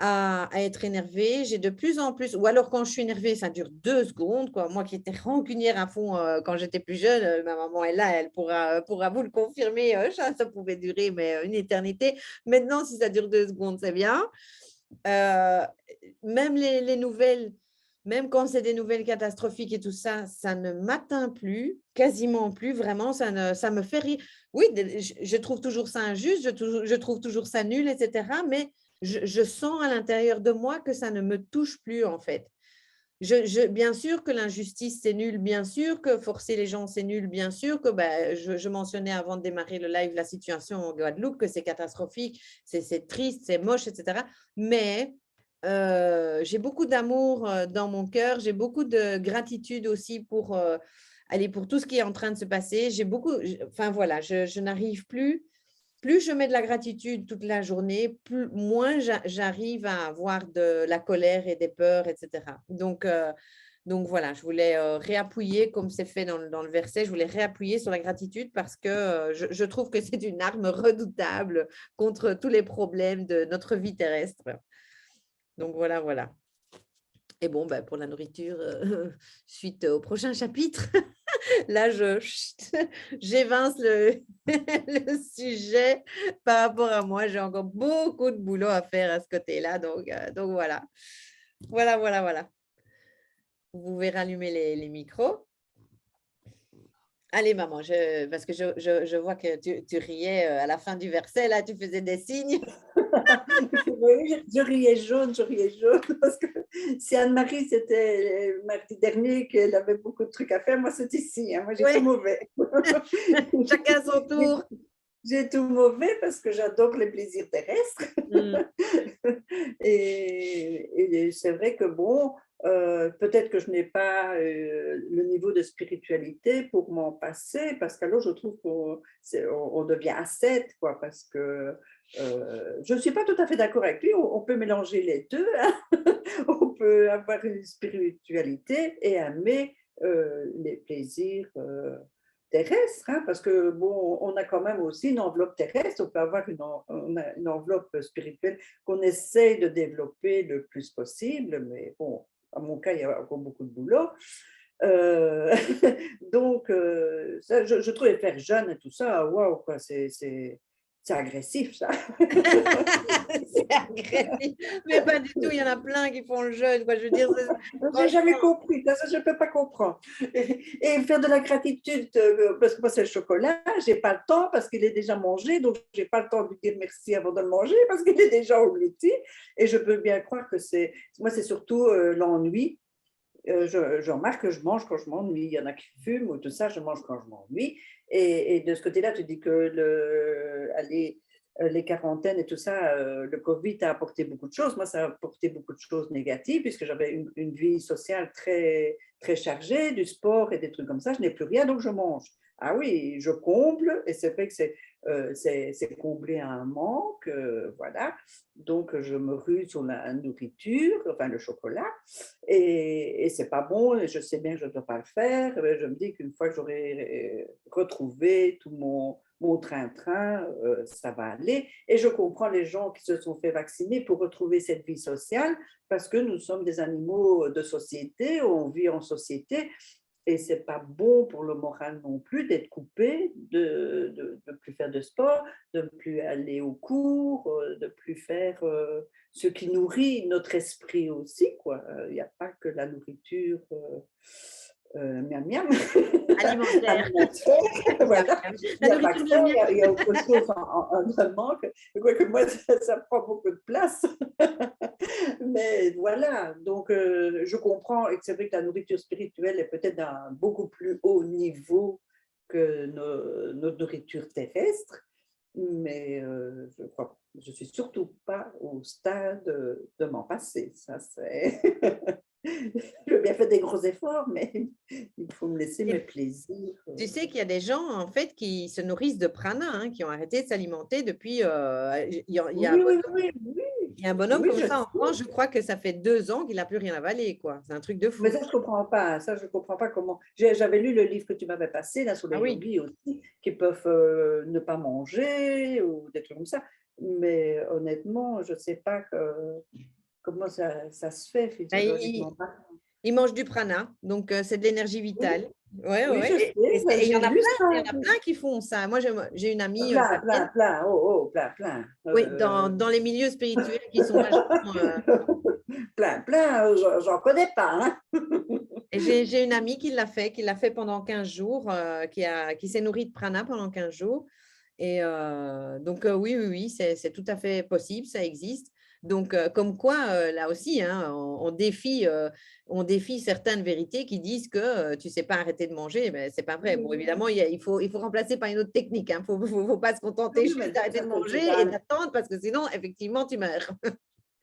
à être énervée. J'ai de plus en plus, ou alors quand je suis énervée, ça dure 2 secondes, quoi. Moi qui étais rancunière à fond quand j'étais plus jeune, ma maman est là, elle pourra vous le confirmer, ça pouvait durer mais une éternité. Maintenant, si ça dure 2 secondes, c'est bien. Même les nouvelles, même quand c'est des nouvelles catastrophiques et tout ça, ça ne m'atteint plus, quasiment plus, vraiment, ça me fait rire. Oui, je trouve toujours ça injuste, je trouve toujours ça nul, etc. Mais je sens à l'intérieur de moi que ça ne me touche plus, en fait. Bien sûr que l'injustice, c'est nul, bien sûr que forcer les gens, c'est nul, bien sûr que je mentionnais avant de démarrer le live la situation en Guadeloupe, que c'est catastrophique, c'est triste, c'est moche, etc. Mais j'ai beaucoup d'amour dans mon cœur, j'ai beaucoup de gratitude aussi pour tout ce qui est en train de se passer. Enfin voilà, je n'arrive plus je mets de la gratitude toute la journée, moins j'arrive à avoir de la colère et des peurs, etc. Donc voilà, je voulais réappuyer, comme c'est fait dans le verset, je voulais réappuyer sur la gratitude parce que je trouve que c'est une arme redoutable contre tous les problèmes de notre vie terrestre. Donc voilà, voilà. Et bon, pour la nourriture, suite au prochain chapitre, là, j'évince le sujet par rapport à moi. J'ai encore beaucoup de boulot à faire à ce côté-là. Donc voilà. Voilà, voilà, voilà. Vous pouvez rallumer les micros. Allez, maman, parce que je vois que tu riais à la fin du verset, là, tu faisais des signes. Oui, je riais jaune, parce que si Anne-Marie, c'était mardi dernier qu'elle avait beaucoup de trucs à faire, moi, c'est ici, hein, moi, j'ai Oui. tout mauvais. Chacun son tour. J'ai tout mauvais parce que j'adore les plaisirs terrestres. Et c'est vrai que bon, peut-être que je n'ai pas le niveau de spiritualité pour m'en passer, parce qu'alors je trouve qu'on devient ascète, quoi, parce que je ne suis pas tout à fait d'accord avec lui. On peut mélanger les deux, hein. On peut avoir une spiritualité et aimer les plaisirs terrestres, hein, parce que bon, on a quand même aussi une enveloppe terrestre. On peut avoir on a une enveloppe spirituelle qu'on essaye de développer le plus possible, mais bon, à mon cas, il y a encore beaucoup de boulot. Euh, donc, ça, je trouvais faire jeune et tout ça, waouh, quoi, c'est agressif, ça. C'est agressif, mais pas du tout. Il y en a plein qui font le jeûne, quoi. Je veux dire, Je n'ai jamais compris, ça, je ne peux pas comprendre. Et faire de la gratitude, parce que moi, c'est le chocolat, je n'ai pas le temps parce qu'il est déjà mangé, donc je n'ai pas le temps de lui dire merci avant de le manger parce qu'il est déjà englouti. Et je peux bien croire que moi, c'est surtout l'ennui. Je remarque que je mange quand je m'ennuie. Il y en a qui fument ou tout ça, je mange quand je m'ennuie. Et de ce côté-là, tu dis que allez, les quarantaines et tout ça, le Covid a apporté beaucoup de choses. Moi, ça a apporté beaucoup de choses négatives puisque j'avais une vie sociale très, très chargée, du sport et des trucs comme ça. Je n'ai plus rien, donc je mange. Ah oui, je comble et c'est vrai que c'est combler un manque, voilà. Donc, je me rue sur la nourriture, enfin le chocolat, et c'est pas bon, et je sais bien que je ne dois pas le faire. Mais je me dis qu'une fois que j'aurai retrouvé tout mon train-train, ça va aller. Et je comprends les gens qui se sont fait vacciner pour retrouver cette vie sociale, parce que nous sommes des animaux de société, on vit en société, et c'est pas bon pour le moral non plus d'être coupé, de ne plus faire de sport, de ne plus aller au cours, de plus faire ce qui nourrit notre esprit aussi, quoi. Il n'y a pas que la nourriture miam miam alimentaire. alimentaire, voilà. Il y La a pas que nourriture ça, miam miam. il y a autre chose en manque. Quoique moi, ça prend beaucoup de place. Mais voilà, donc je comprends et c'est vrai que la nourriture spirituelle est peut-être d'un beaucoup plus haut niveau que notre nourriture terrestre, mais je suis surtout pas au stade de m'en passer. Ça, c'est. Je veux bien faire des gros efforts, mais il faut me laisser mes Et plaisirs. tu sais qu'il y a des gens, en fait, qui se nourrissent de prana, hein, qui ont arrêté de s'alimenter depuis… Oui, oui, oui, oui, il y a un bonhomme oui, comme je ça en sais. France, je crois que ça fait 2 ans qu'il n'a plus rien avalé, quoi. C'est un truc de Mais fou. ça, je ne comprends pas. Ça, je comprends pas comment. J'avais lu le livre que tu m'avais passé, là, sur Ah les oui. yogis aussi, qui peuvent ne pas manger ou des trucs comme ça. Mais honnêtement, je ne sais pas comment ça se fait Ben, physiologiquement. il mange du prana, donc c'est de l'énergie Oui, vitale. Ouais, oui, je ouais. Et sais. il y J'ai en a lu plein, il y en ça. a plein qui font ça. Moi, j'ai une amie, Plein, Fabienne, plein, plein. Oh, oh, plein, plein. oui, dans les milieux spirituels qui sont vachement… Plein, plein. J'en connais pas, hein. Et j'ai une amie qui l'a fait pendant 15 jours, qui s'est nourrie de prana pendant 15 jours. Et donc, oui, oui, oui, c'est tout à fait possible, ça existe. Donc, comme quoi, là aussi, hein, on défie certaines vérités qui disent que tu ne sais pas arrêter de manger. Mais ce n'est pas vrai. Bon, évidemment, il faut remplacer par une autre technique. Il ne faut pas se contenter Oui, juste mais d'arrêter ça, de c'est manger et d'attendre parce que sinon, effectivement, tu meurs.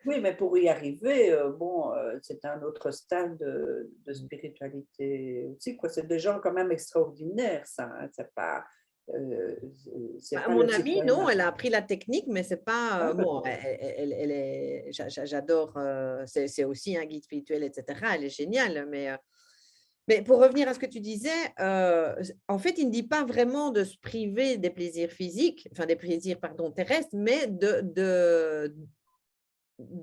Oui, mais pour y arriver, bon, c'est un autre stade de spiritualité aussi, quoi. C'est des gens quand même extraordinaires, ça, hein. C'est À pas le mon petit amie, coin. non, elle a appris la technique, mais c'est pas Ah, bon. Elle est, j'adore. C'est aussi un guide spirituel, etc. Elle est géniale, mais pour revenir à ce que tu disais, en fait, il ne dit pas vraiment de se priver des plaisirs physiques, enfin des plaisirs, pardon, terrestres, mais de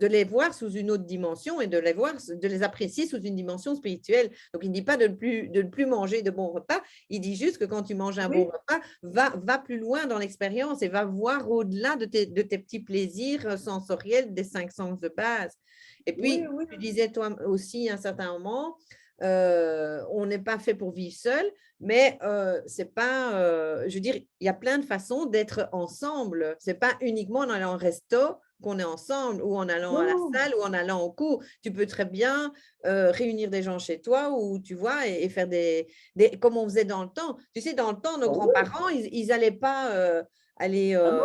les voir sous une autre dimension et de les apprécier sous une dimension spirituelle. Donc, il ne dit pas de ne plus manger de bons repas, il dit juste que quand tu manges un bon oui, repas, va plus loin dans l'expérience et va voir au-delà de tes petits plaisirs sensoriels des 5 sens de base. Et oui, puis, oui, tu disais toi aussi à un certain moment, on n'est pas fait pour vivre seul, mais c'est pas, je veux dire, il y a plein de façons d'être ensemble. C'est pas uniquement en allant au resto qu'on est ensemble ou en allant à la non, salle ou en allant au cours. Tu peux très bien réunir des gens chez toi ou tu vois et faire comme on faisait dans le temps. Tu sais, dans le temps, nos bon, oui, grands-parents, ils n'allaient pas aller, Ah non, non,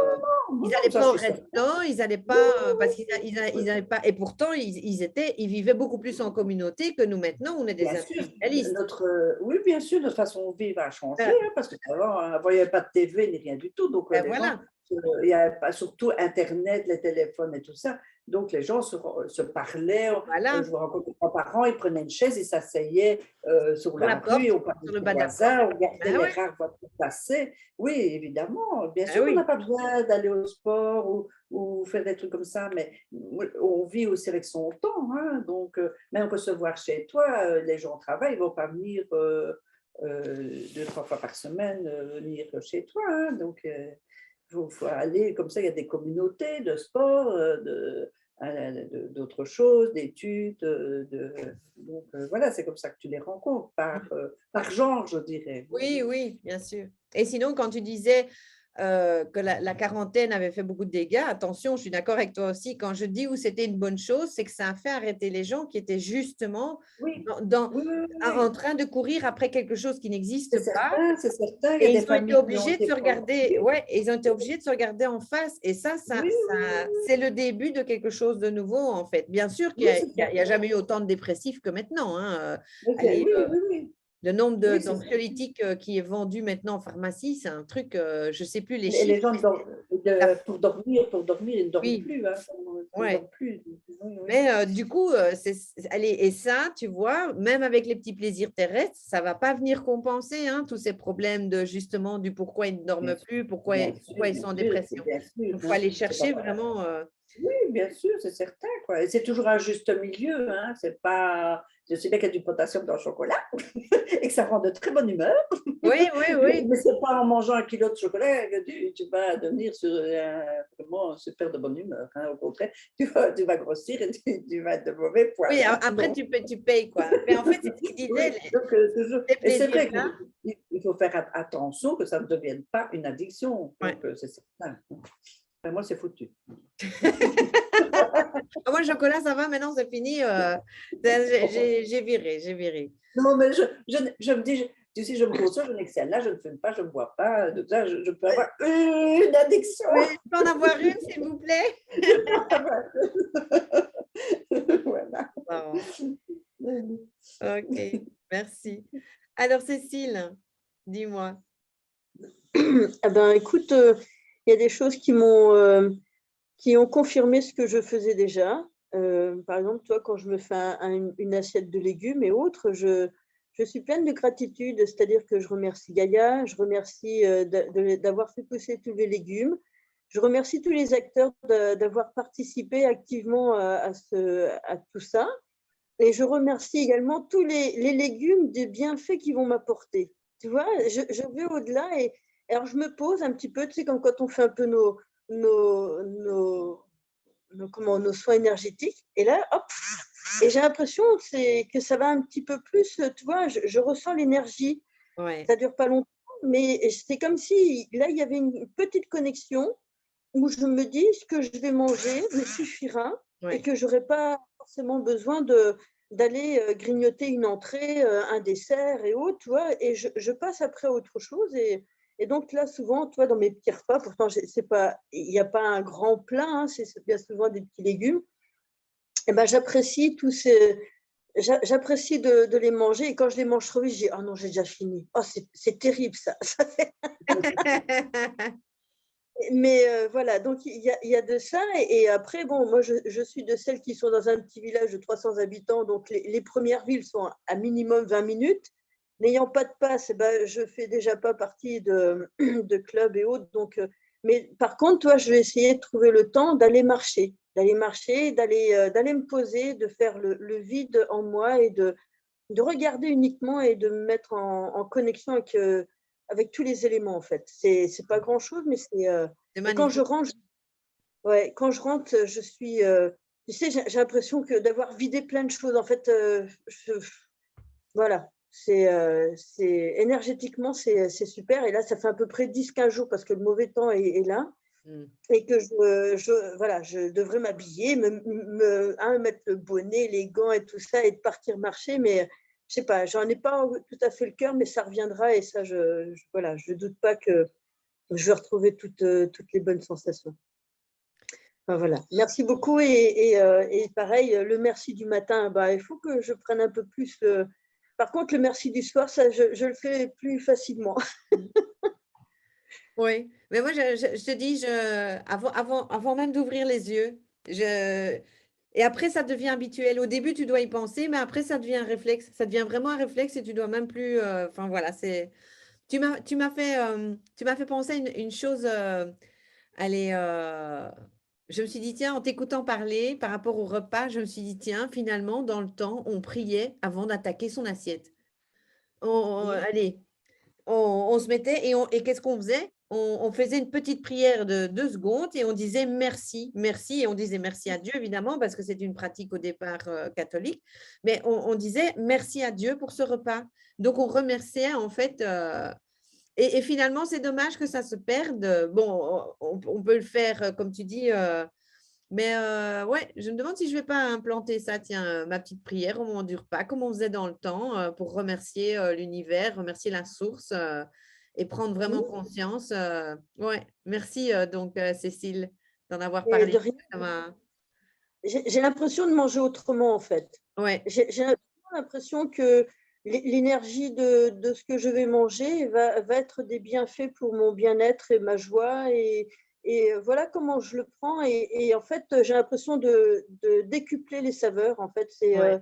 ils non, n'allaient ça, pas je au suis certaine. resto, ils n'allaient Oui, pas, parce oui, ils n'avaient pas, et pourtant, ils vivaient beaucoup plus en communauté que nous maintenant, on est des bien sûr, individualistes. oui, bien sûr, notre façon de vivre a changé, Euh, hein, parce qu'avant, il n'y avait pas de TV ni rien du tout. Donc, ben les gens, voilà, il n'y avait pas, surtout Internet, les téléphones et tout ça. Donc, les gens se parlaient. voilà, Je me rencontre mes grands-parents, ils prenaient une chaise, ils s'asseyaient sur sur la la rue, porte, on parlait sur le des bas de la porte. voisins, on regardait Ben les ouais, rares voitures passer. Oui, évidemment. Bien ben sûr qu'on n'a oui. pas besoin d'aller au sport ou faire des trucs comme ça, mais on vit aussi avec son temps. Hein, donc, même recevoir chez toi, les gens travaillent, ils ne vont pas venir 2, 3 fois par semaine venir chez toi. Hein, donc, faut aller comme ça. Il y a des communautés de sport, d'autres choses, d'études. Donc, voilà, c'est comme ça que tu les rencontres, par genre, je dirais. Oui, oui, bien sûr. Et sinon, quand tu disais que la quarantaine avait fait beaucoup de dégâts, attention, je suis d'accord avec toi aussi, quand je dis où c'était une bonne chose, c'est que ça a fait arrêter les gens qui étaient justement Oui, oui, oui, oui, en oui. train de courir après quelque chose qui C'est n'existe pas. certain, c'est certain. Il y a Et des ils ont été familles qui ont obligés de été se regarder, oui, ouais, ils ont été obligés de se regarder en face. Et oui, oui, c'est le début de quelque chose de nouveau, en fait. Bien sûr qu'il oui, n'y a, c'est il y a certain. jamais eu autant de dépressifs que maintenant, hein. Oui, Allez, oui, oui. le nombre Oui, c'est ça. d'anxiolytiques qui est vendu maintenant en pharmacie, c'est un truc, je ne sais plus les Et chiffres. les gens, La- pour dormir, ils ne dorment Oui, plus. Hein. Ils ne ouais. dorment plus. Oui, oui. Mais du coup, allez, et ça, tu vois, même avec les petits plaisirs terrestres, ça ne va pas venir compenser hein, tous ces problèmes de justement du pourquoi ils ne Bien dorment sûr, plus, pourquoi ils bien sont en sûr, dépression. bien sûr. Il faut Hein. aller C'est pas chercher vraiment. Oui, bien sûr, c'est certain, quoi. Et c'est toujours un juste milieu, hein. C'est pas. Je sais bien qu'il y a du potassium dans le chocolat et que ça rend de très bonne humeur, Oui, oui, oui. mais c'est pas en mangeant 1 kilo de chocolat que tu vas devenir vraiment super de bonne humeur. Hein. Au contraire, tu vas grossir et tu vas être de mauvais poil. Oui, Hein. après, Donc, tu payes, quoi. Mais en fait, c'est ce qu'il disait, oui, donc toujours. les Et c'est plaisirs vrai là. qu'il faut faire attention que ça ne devienne pas une addiction. Ouais. Donc, c'est certain. Ben, moi, c'est foutu. Ah, moi, le chocolat, ça va, maintenant, c'est fini. J'ai viré, j'ai viré. Non, mais je me dis, tu sais, je me console, je n'excelle là, je ne fume pas, je ne bois pas, donc ça, je peux avoir une addiction. Oui, je peux en avoir une, s'il vous plaît. Voilà. Bon, ok, merci. Alors, Cécile, dis-moi. Eh ben, écoute, il y a des choses qui ont confirmé ce que je faisais déjà. Par exemple, toi, quand je me fais une assiette de légumes et autres, je suis pleine de gratitude, c'est-à-dire que je remercie Gaïa, je remercie d'avoir fait pousser tous les légumes, je remercie tous les acteurs d'avoir participé activement à tout ça, et je remercie également tous les légumes des bienfaits qu'ils vont m'apporter. Tu vois, je vais au-delà et alors je me pose un petit peu, tu sais, comme quand on fait un peu nos, nos, nos soins énergétiques. Et là, hop, et j'ai l'impression que ça va un petit peu plus, tu vois, je ressens l'énergie. Ouais, Ça dure pas longtemps, mais c'est comme si là, il y avait une petite connexion où je me dis ce que je vais manger me suffira et ouais. que je n'aurai pas forcément besoin d'aller grignoter une entrée, un dessert et autres, tu vois, et je passe après à autre chose. Et donc là, souvent, tu vois, dans mes petits repas, pourtant, il n'y a pas un grand plat, hein, c'est bien souvent des petits légumes, et ben, j'apprécie de les manger. Et quand je les mange trop vite, je dis, ah non, j'ai déjà fini. Oh, c'est terrible ça. Mais voilà, donc il y a de ça. Et après, bon, moi, je suis de celles qui sont dans un petit village de 300 habitants. Donc, les premières villes sont à minimum 20 minutes. N'ayant pas de passe, eh ben, je ne fais déjà pas partie de clubs et autres. Donc, mais par contre, toi, je vais essayer de trouver le temps d'aller marcher, d'aller me poser, de faire le vide en moi et de regarder uniquement et de me mettre en connexion avec tous les éléments, en fait. C'est pas grand-chose, mais C'est et quand je magnifique. rentre, ouais, quand je rentre, je suis, tu sais, j'ai l'impression d'avoir vidé plein de choses. En fait, voilà, énergétiquement, c'est super. Et là, ça fait à peu près 10 15 jours parce que le mauvais temps est là Mm. et que voilà, je devrais m'habiller, mettre le bonnet, les gants et tout ça et de partir marcher. Mais je sais pas, j'en ai pas tout à fait le cœur, mais ça reviendra et ça, voilà, je doute pas que je vais retrouver toutes les bonnes sensations. Enfin, voilà. Merci beaucoup. Et pareil, le merci du matin, il faut que je prenne un peu plus. Par contre, le merci du soir, ça, je le fais plus facilement. Oui, mais moi, je te dis, avant même d'ouvrir les yeux, et après, ça devient habituel. Au début, tu dois y penser, mais après, ça devient un réflexe. Ça devient vraiment un réflexe et tu dois même plus. Enfin, voilà, c'est. Tu m'as fait penser à une chose. Allez, je me suis dit, tiens, en t'écoutant parler par rapport au repas, je me suis dit, tiens, finalement, dans le temps, on priait avant d'attaquer son assiette. Allez, on se mettait et qu'est-ce qu'on faisait? On faisait une petite prière de 2 secondes et on disait merci, merci. Et on disait merci à Dieu, évidemment, parce que c'est une pratique au départ catholique. Mais on disait merci à Dieu pour ce repas. Donc, on remerciait en fait. Et finalement, c'est dommage que ça se perde. Bon, on peut le faire, comme tu dis. Mais ouais, je me demande si je ne vais pas implanter ça, tiens, ma petite prière au moment du repas, comme on faisait dans le temps, pour remercier l'univers, remercier la source et prendre vraiment conscience. Ouais, merci donc Cécile d'en avoir Et de parlé. rien. Ça m'a- J'ai l'impression de manger autrement, en fait. Ouais, J'ai l'impression que l'énergie de ce que je vais manger va être des bienfaits pour mon bien-être et ma joie. Et voilà comment je le prends. Et en fait, j'ai l'impression de décupler les saveurs. En fait, ouais,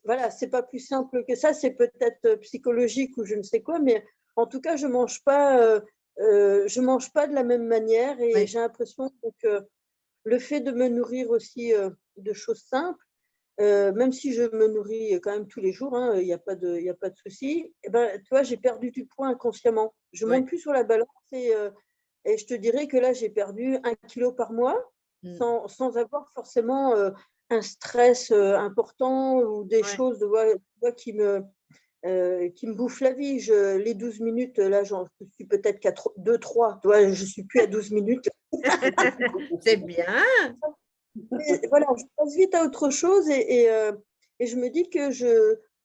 voilà, c'est pas plus simple que ça. C'est peut-être psychologique ou je ne sais quoi, mais en tout cas, je mange pas de la même manière. Et ouais. j'ai l'impression que le fait de me nourrir aussi de choses simples, même si je me nourris quand même tous les jours, il n'y a pas de souci, et ben, tu vois, j'ai perdu du poids inconsciemment. Je ne Ouais. monte plus sur la balance et je te dirais que là, j'ai perdu 1 kilo par mois Mm. sans avoir forcément un stress important ou des Ouais. choses qui me bouffent la vie. Les 12 minutes, là, je suis peut-être qu'à 2-3. Je ne suis plus à 12 minutes. C'est bien. Et voilà, je passe vite à autre chose et je me dis que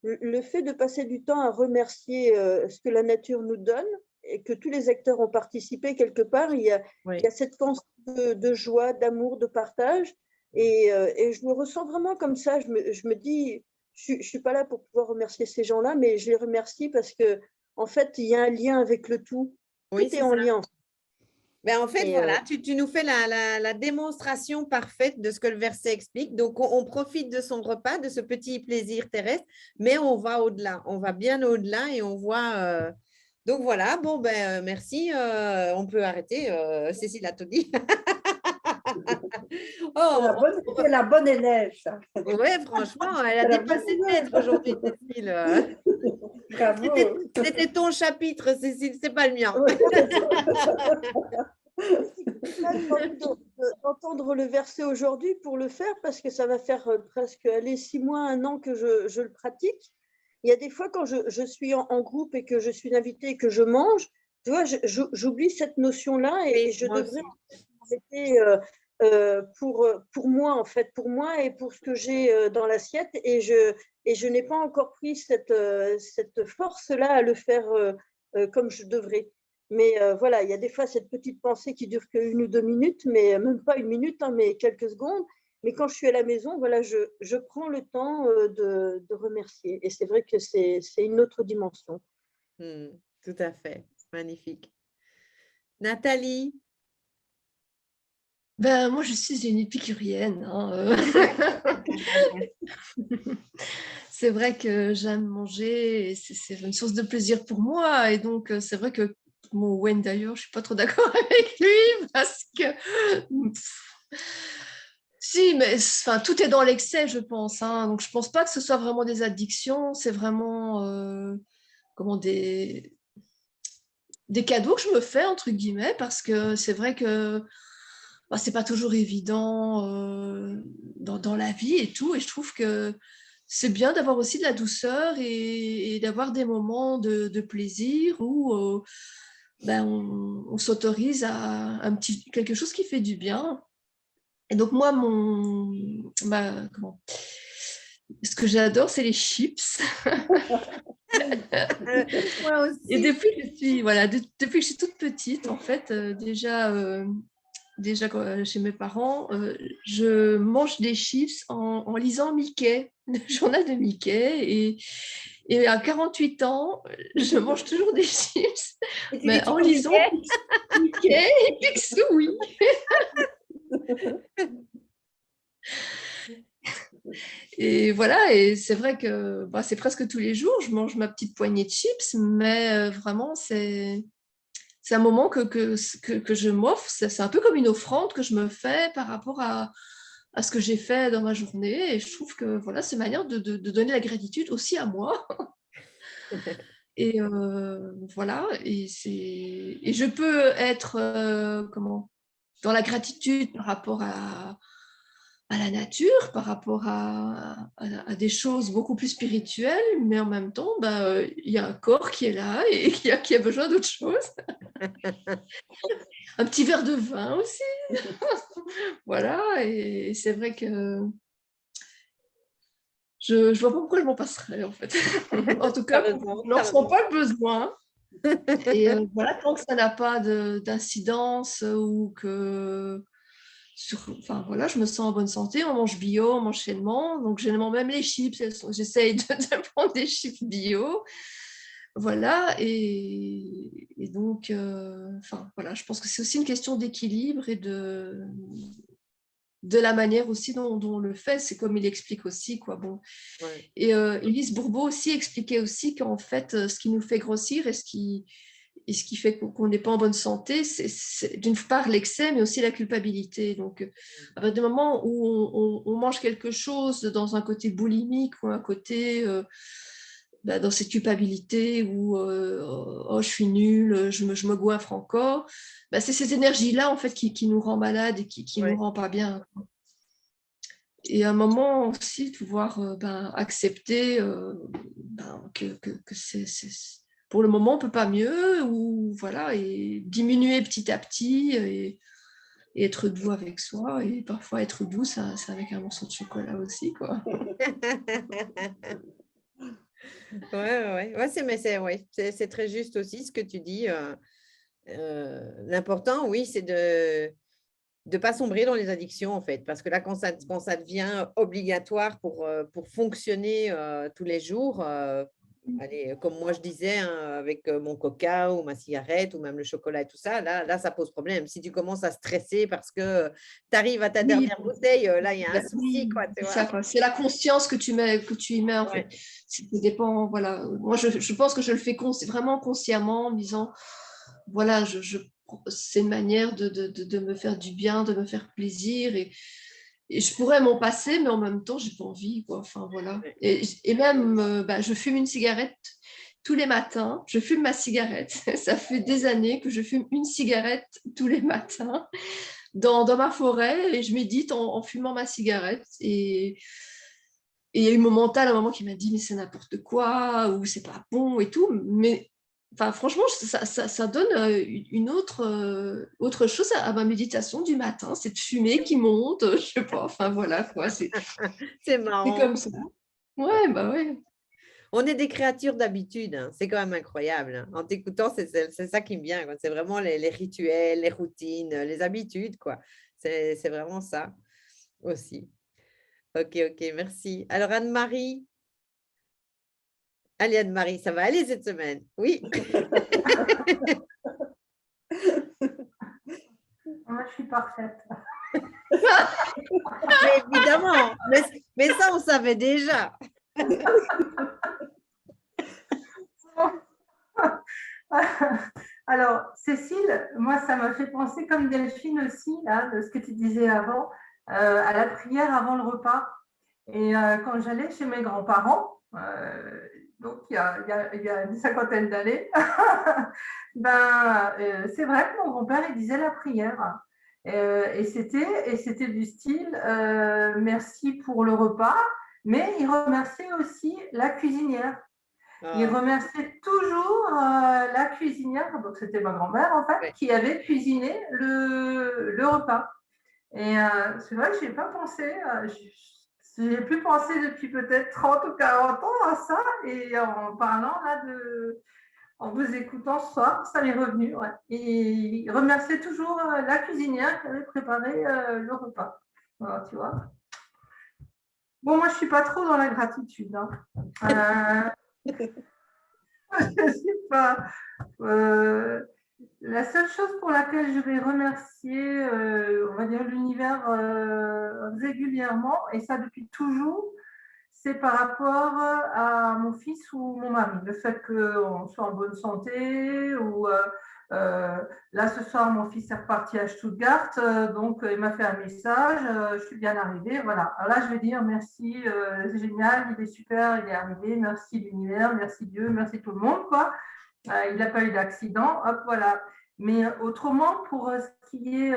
le fait de passer du temps à remercier ce que la nature nous donne et que tous les acteurs ont participé quelque part, il y Oui. a cette pensée de joie, d'amour, de partage et je me ressens vraiment comme ça. Je me dis, je ne suis pas là pour pouvoir remercier ces gens-là, mais je les remercie parce que en fait, il y a un lien avec le tout. Oui, Tout est c'est en ça. lien. Ben, en fait, Et, voilà, tu nous fais la démonstration parfaite de ce que le verset explique. Donc, on profite de son repas, de ce petit plaisir terrestre, mais on va au-delà, on va bien au-delà et on voit. Donc, voilà, bon, ben, merci. On peut arrêter. Cécile a tout dit. Oh, C'est la bonne élève, ça. ouais, franchement, elle a C'est la bonne dépassé le élève. maître aujourd'hui, Cécile. C'était Bravo. c'était ton chapitre, Cécile, c'est pas le mien. Oui, c'est ça. Là, j'ai envie d'entendre le verset aujourd'hui pour le faire parce que ça va faire presque 6 mois, 1 an que je le pratique. Il y a des fois quand je suis en groupe et que je suis invitée et que je mange, tu vois, j'oublie cette notion-là et Oui, je moi devrais aussi. arrêter pour moi, en fait, pour moi et pour ce que j'ai dans l'assiette. Et je n'ai pas encore pris cette force-là à le faire comme je devrais. Mais voilà, il y a des fois cette petite pensée qui dure que 1 ou 2 minutes, mais même pas 1 minute, mais quelques secondes. Mais quand je suis à la maison, voilà, je prends le temps de remercier. Et c'est vrai que c'est une autre dimension. Tout à fait. Magnifique. Nathalie. Ben, moi, je suis une épicurienne, hein. C'est vrai que j'aime manger et c'est une source de plaisir pour moi. Et donc, c'est vrai que mon Wayne, d'ailleurs, je ne suis pas trop d'accord avec lui parce que si, mais enfin, tout est dans l'excès, je pense, hein. Donc, je ne pense pas que ce soit vraiment des addictions. C'est vraiment comment des cadeaux que je me fais, entre guillemets, parce que c'est vrai que c'est pas toujours évident dans la vie et tout. Et je trouve que c'est bien d'avoir aussi de la douceur et d'avoir des moments de plaisir où on s'autorise à quelque chose qui fait du bien. Et donc moi, ce que j'adore, c'est les chips. Moi Et aussi. depuis que je suis toute petite, en fait, déjà chez mes parents, je mange des chips en lisant Mickey, le journal de Mickey. Et à 48 ans, je mange toujours des chips, Et tu dis mais en toujours lisant Mickey. Mickey et Picsou, oui. Et voilà, et c'est vrai que c'est presque tous les jours, je mange ma petite poignée de chips, mais vraiment, c'est un moment que je m'offre. C'est un peu comme une offrande que je me fais par rapport à ce que j'ai fait dans ma journée. Et je trouve que voilà, c'est une manière de donner la gratitude aussi à moi. Et voilà, et je peux être dans la gratitude par rapport à la nature, par rapport à des choses beaucoup plus spirituelles, mais en même temps, il y a un corps qui est là et qui a besoin d'autre chose. Un petit verre de vin aussi. Voilà, et c'est vrai que je ne vois pas pourquoi je m'en passerais, en fait. En tout T'as cas, raison, je n'en t'as ressens raison. pas le besoin. Et voilà, tant que ça n'a pas d'incidence ou que... Enfin, voilà, je me sens en bonne santé, on mange bio, on mange sainement. Donc, généralement, même les chips, j'essaye de prendre des chips bio. Voilà, et donc, enfin, voilà, je pense que c'est aussi une question d'équilibre et de la manière aussi dont on le fait. C'est comme il explique aussi, quoi. Bon. Ouais. Et Élise Bourbeau aussi expliquait aussi qu'en fait, ce qui nous fait grossir et ce qui fait qu'on n'est pas en bonne santé, c'est d'une part l'excès, mais aussi la culpabilité. Donc, à partir du moment où on mange quelque chose dans un côté boulimique ou un côté dans cette culpabilité où oh, je suis nulle, je me goinfre encore, c'est ces énergies-là en fait qui nous rend malades et qui nous Ouais. rend pas bien. Et à un moment aussi, de pouvoir accepter que pour le moment, on ne peut pas mieux, ou voilà, et diminuer petit à petit, et être doux avec soi. Et parfois, être doux, c'est avec un morceau de chocolat aussi, quoi. Ouais, c'est très juste aussi ce que tu dis. L'important, oui, c'est de ne pas sombrer dans les addictions, en fait, parce que là, quand ça devient obligatoire pour fonctionner tous les jours, allez, comme moi je disais, hein, avec mon coca ou ma cigarette ou même le chocolat et tout ça, là, ça pose problème. Si tu commences à stresser parce que tu arrives à ta Oui, dernière bouteille, là, il y a un souci, oui, quoi, tu c'est vois. ça, quoi. C'est la conscience que tu y mets, en fait. Ouais, Ça dépend, voilà. Moi, je pense que je le fais vraiment consciemment en me disant, voilà, c'est une manière de me faire du bien, de me faire plaisir, et je pourrais m'en passer, mais en même temps, j'ai pas envie, quoi. Enfin, voilà. ouais. Et même, je fume une cigarette tous les matins. Je fume ma cigarette. Ça fait des années que je fume une cigarette tous les matins dans ma forêt, et je médite en fumant ma cigarette. Et il y a eu mon mental à un moment qui m'a dit, mais c'est n'importe quoi, ou c'est pas bon et tout. Mais enfin, franchement, ça donne une autre chose à ma méditation du matin, cette fumée qui monte, je sais pas, enfin voilà, quoi, c'est C'est marrant. comme ça. Ouais, bah ouais. On est des créatures d'habitude, hein. C'est quand même incroyable, hein. En t'écoutant, c'est ça qui me vient, quoi. C'est vraiment les rituels, les routines, les habitudes, quoi. C'est vraiment ça aussi. Ok, merci. Alors, Anne-Marie. Allez, Anne-Marie, ça va aller cette semaine? Oui. Moi, je suis parfaite. Mais évidemment, mais ça, on savait déjà. Alors, Cécile, moi, ça m'a fait penser, comme Delphine aussi, là, de ce que tu disais avant, à la prière avant le repas. Et quand j'allais chez mes grands-parents, donc il y a une cinquantaine d'années, c'est vrai que mon grand-père, il disait la prière. Et c'était du style merci pour le repas, mais il remerciait aussi la cuisinière. Il Ah, remerciait toujours la cuisinière, donc c'était ma grand-mère en fait, ouais. qui avait cuisiné le repas. Et c'est vrai que je n'y ai pas pensé. j'ai plus pensé depuis peut-être 30 ou 40 ans à ça. Et en parlant là en vous écoutant ce soir, ça m'est revenu. Ouais. Et remercier toujours la cuisinière qui avait préparé le repas. Voilà, tu vois. Bon, moi, je ne suis pas trop dans la gratitude. Hein. Je sais pas. La seule chose pour laquelle je vais remercier, on va dire, l'univers régulièrement, et ça depuis toujours, c'est par rapport à mon fils ou mon mari. Le fait qu'on soit en bonne santé, ou là ce soir, mon fils est reparti à Stuttgart, donc il m'a fait un message, je suis bien arrivée, voilà. Alors là, je vais dire merci, c'est génial, il est super, il est arrivé, merci l'univers, merci Dieu, merci tout le monde, quoi. Il n'a pas eu d'accident, hop, voilà. Mais autrement, pour ce qui est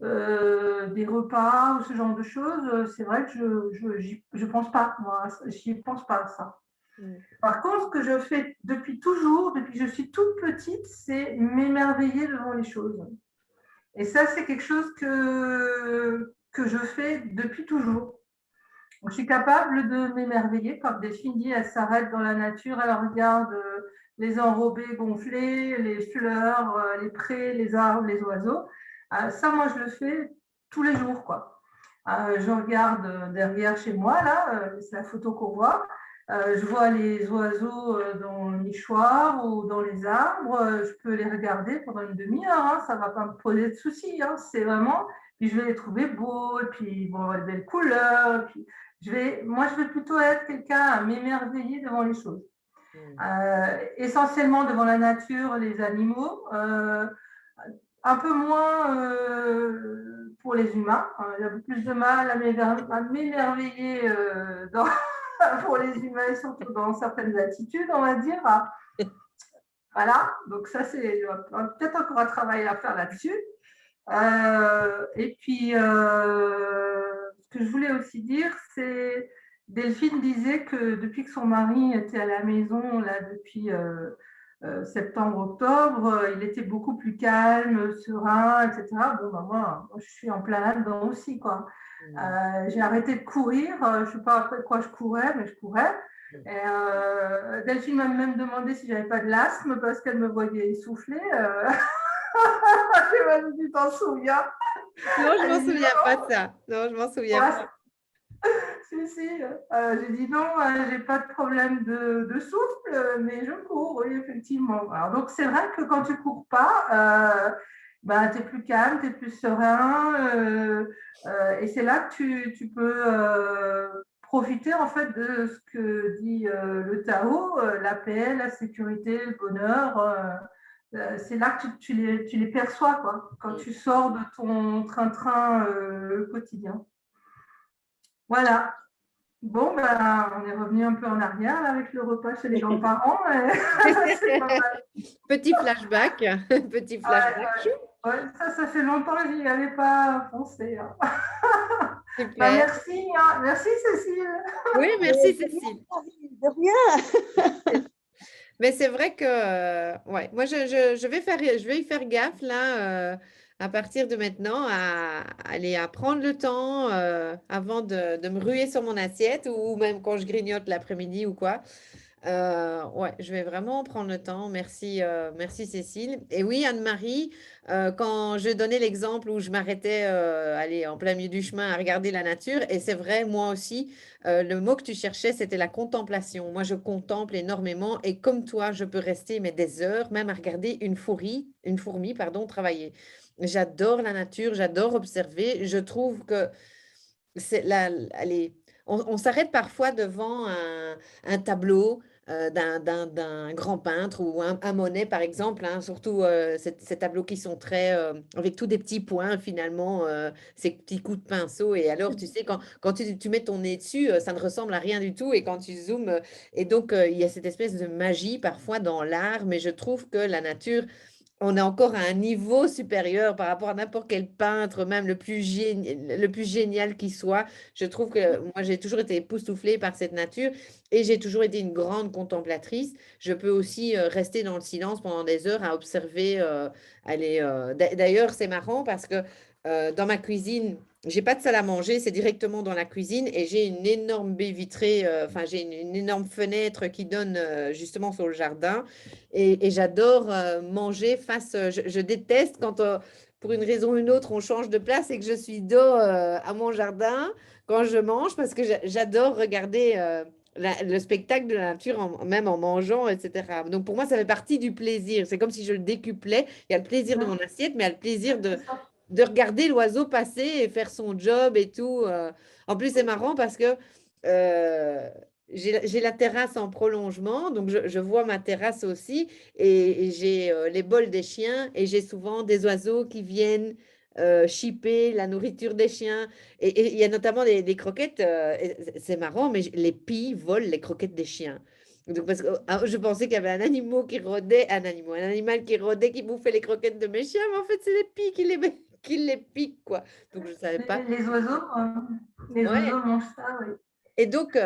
des repas ou ce genre de choses, c'est vrai que je pense pas, moi, j'y pense pas à ça. Par contre, ce que je fais depuis toujours, depuis que je suis toute petite, c'est m'émerveiller devant les choses. Et ça, c'est quelque chose que je fais depuis toujours. Donc, je suis capable de m'émerveiller quand Delphine dit, elle s'arrête dans la nature, elle regarde les enrobés gonflés, les fleurs, les prés, les arbres, les oiseaux. Ça, moi, je le fais tous les jours, quoi. Je regarde derrière chez moi, là, c'est la photo qu'on voit. Je vois les oiseaux dans le nichoir ou dans les arbres. Je peux les regarder pendant une demi-heure. Hein, ça ne va pas me poser de soucis. Hein, c'est vraiment. Puis je vais les trouver beaux, et puis bon, des belles couleurs. Puis moi, je vais plutôt être quelqu'un à m'émerveiller devant les choses. Essentiellement devant la nature, les animaux. Un peu moins pour les humains. Il y a plus de mal à m'émerveiller pour les humains, surtout dans certaines attitudes, on va dire. Voilà, donc ça, c'est peut-être encore un travail à faire là-dessus. Et puis, ce que je voulais aussi dire, c'est Delphine disait que depuis que son mari était à la maison, là, depuis septembre-octobre, il était beaucoup plus calme, serein, etc. Bon, ben, moi, je suis en plein là-dedans aussi, quoi. J'ai arrêté de courir, je ne sais pas après quoi je courais, mais je courais. Et, Delphine m'a même demandé si j'avais pas de l'asthme parce qu'elle me voyait essouffler. Je sais pas si tu t'en souviens. Non, je ne m'en souviens pas de ça. Non, je m'en souviens pas. Si. J'ai dit non, j'ai pas de problème de souffle, mais je cours, oui, effectivement. Alors, donc, c'est vrai que quand tu cours pas, tu es plus calme, tu es plus serein. Et c'est là que tu peux profiter en fait de ce que dit le Tao, la paix, la sécurité, le bonheur. C'est là que tu les perçois, quoi, quand tu sors de ton train-train quotidien. Voilà. Bon, on est revenu un peu en arrière là, avec le repas chez les grands-parents. C'est pas mal. Petit flashback. Petit flashback. Ouais, ça fait longtemps que je n'y avais pas pensé. Hein. Super. Merci, hein. Merci Cécile. Oui, merci Cécile. De rien. Mais c'est vrai que ouais, moi je vais y faire gaffe là à partir de maintenant à prendre le temps avant de me ruer sur mon assiette ou même quand je grignote l'après-midi ou quoi. Ouais, je vais vraiment prendre le temps. Merci, merci Cécile. Et oui, Anne-Marie, quand je donnais l'exemple où je m'arrêtais aller en plein milieu du chemin à regarder la nature, et c'est vrai, moi aussi, le mot que tu cherchais, c'était la contemplation. Moi, je contemple énormément et comme toi, je peux rester mais des heures, même à regarder une fourmi, pardon, travailler. J'adore la nature, j'adore observer. Je trouve que c'est allez, on s'arrête parfois devant un tableau d'un grand peintre ou un Monet, par exemple, hein, surtout ces tableaux qui sont très, avec tous des petits points, finalement, ces petits coups de pinceau. Et alors, tu sais, quand tu mets ton nez dessus, ça ne ressemble à rien du tout. Et quand tu zoomes, et donc, il y a cette espèce de magie parfois dans l'art, mais je trouve que la nature on est encore à un niveau supérieur par rapport à n'importe quel peintre, même le plus génial qui soit. Je trouve que moi, j'ai toujours été époustouflée par cette nature et j'ai toujours été une grande contemplatrice. Je peux aussi rester dans le silence pendant des heures à observer. D'ailleurs, c'est marrant parce que dans ma cuisine, j'ai pas de salle à manger, c'est directement dans la cuisine et j'ai une énorme baie vitrée, enfin j'ai une énorme fenêtre qui donne justement sur le jardin et j'adore manger face, je déteste quand pour une raison ou une autre on change de place et que je suis dos à mon jardin quand je mange parce que j'adore regarder le spectacle de la nature même en mangeant, etc. Donc pour moi ça fait partie du plaisir, c'est comme si je le décuplais, il y a le plaisir de mon assiette mais il y a le plaisir de regarder l'oiseau passer et faire son job et tout. En plus, c'est marrant parce que j'ai la terrasse en prolongement, donc je vois ma terrasse aussi et j'ai les bols des chiens et j'ai souvent des oiseaux qui viennent chipper la nourriture des chiens. Et il y a notamment des croquettes, c'est marrant, mais les pies volent les croquettes des chiens. Donc, parce que je pensais qu'il y avait un animal qui rôdait, un animal qui rôdait, qui bouffait les croquettes de mes chiens, mais en fait, c'est les pies qui les piquent, quoi. Donc, je ne savais pas. Les Ouais. oiseaux mangent ça, oui. Et donc,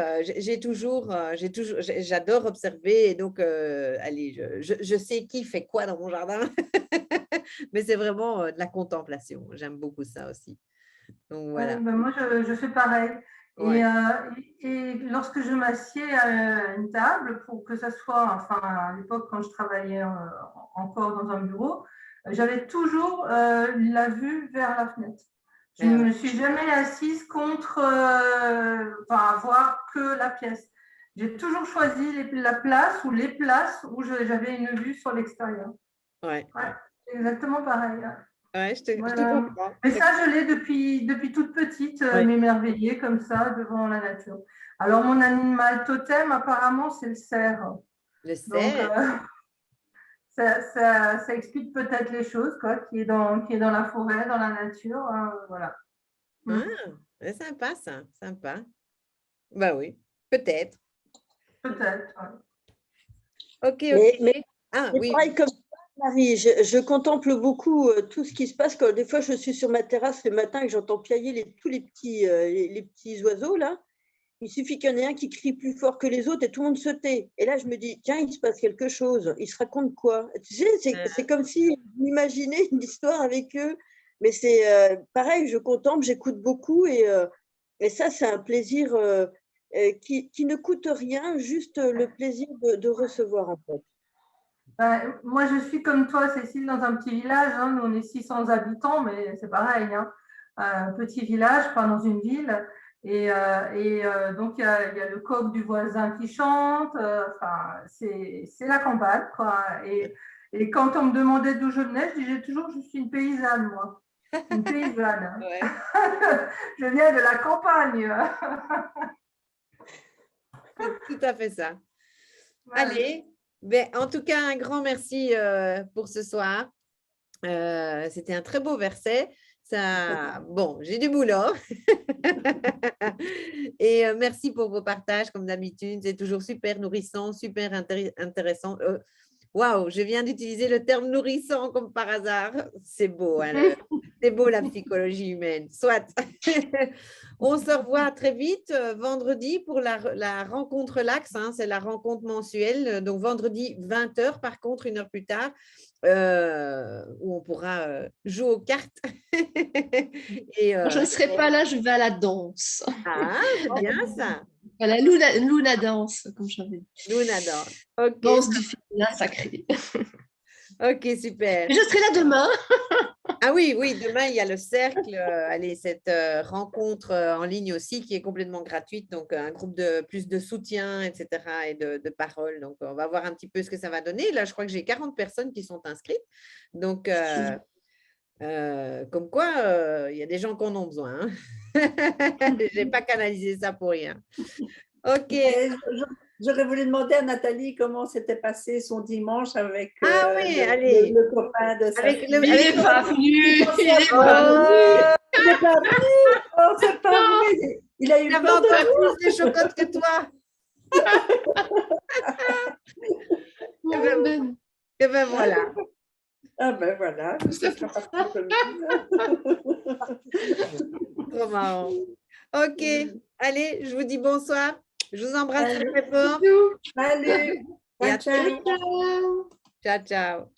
j'adore observer. Et donc, allez, je sais qui fait quoi dans mon jardin. Mais c'est vraiment de la contemplation. J'aime beaucoup ça aussi. Donc, voilà. Ben moi, je fais pareil. Ouais. Et lorsque je m'assieds à une table, pour que ça soit, enfin, à l'époque, quand je travaillais encore dans un bureau, j'avais toujours la vue vers la fenêtre. Je ne me suis jamais assise contre, enfin, voir que la pièce. J'ai toujours choisi la place ou les places où j'avais une vue sur l'extérieur. Ouais. C'est exactement pareil. Ouais, je te comprends. Mais ça, je l'ai depuis toute petite, m'émerveiller comme ça devant la nature. Alors, mon animal totem, apparemment, c'est le cerf. Le cerf. Donc, ça explique peut-être les choses, quoi, qui est dans la forêt, dans la nature. Voilà. C'est sympa, ça. Sympa. Bah oui, peut-être. Peut-être. Ok. Mais Oui. pareil comme ça, Marie, je contemple beaucoup tout ce qui se passe. Quand des fois, je suis sur ma terrasse le matin et que j'entends piailler tous les petits oiseaux, là. Il suffit qu'il y en ait un qui crie plus fort que les autres et tout le monde se tait. Et là, je me dis, tiens, il se passe quelque chose. Ils se racontent quoi? Tu sais, c'est comme si j'imaginais une histoire avec eux. Mais c'est pareil, je contemple, j'écoute beaucoup et ça, c'est un plaisir qui ne coûte rien, juste le plaisir de recevoir, en fait. Moi, je suis comme toi, Cécile, dans un petit village. Nous, on est 600 habitants, mais c'est pareil. Un petit village, pas dans une ville. Et donc, il y a le coq du voisin qui chante. Enfin, c'est la campagne, quoi. Et quand on me demandait d'où je venais, je disais toujours, je suis une paysanne, moi. Une paysanne. Je viens de la campagne. Tout à fait ça. Voilà. Allez, en tout cas, un grand merci pour ce soir. C'était un très beau verset. Bon, j'ai du boulot. Et merci pour vos partages, comme d'habitude. C'est toujours super nourrissant, super intéressant. Waouh, je viens d'utiliser le terme nourrissant comme par hasard. C'est beau, hein, c'est beau la psychologie humaine. Soit. On se revoit très vite vendredi pour la rencontre Lax. C'est la rencontre mensuelle. Donc vendredi 20h, par contre, 1 heure plus tard, où on pourra jouer aux cartes. Je ne serai pas là, je vais à la danse. Ah, c'est bien ça. À la Luna danse, comme j'avais dit. Luna danse. Ok. Danse du féminin sacré. Ok, super. Et je serai là demain. Ah oui, demain, il y a le cercle, allez, cette rencontre en ligne aussi qui est complètement gratuite, donc un groupe de plus de soutien, etc. et de paroles. Donc, on va voir un petit peu ce que ça va donner. Là, je crois que j'ai 40 personnes qui sont inscrites. Donc, comme quoi, il y a des gens qui en ont besoin. Je n'ai pas canalisé ça pour rien. Ok. J'aurais voulu demander à Nathalie comment s'était passé son dimanche avec allez. le copain de sa fille. Il n'est pas venu. Il n'est pas venu. Oh, c'est pas vrai. Il a eu Il avait peur de encore plus de chocottes que toi. Et ben voilà. Ah ben voilà. Trop marrant. Ok, allez, je vous dis bonsoir. Je vous embrasse très, très fort. Salut. Et à très Ciao. vite. Ciao, ciao.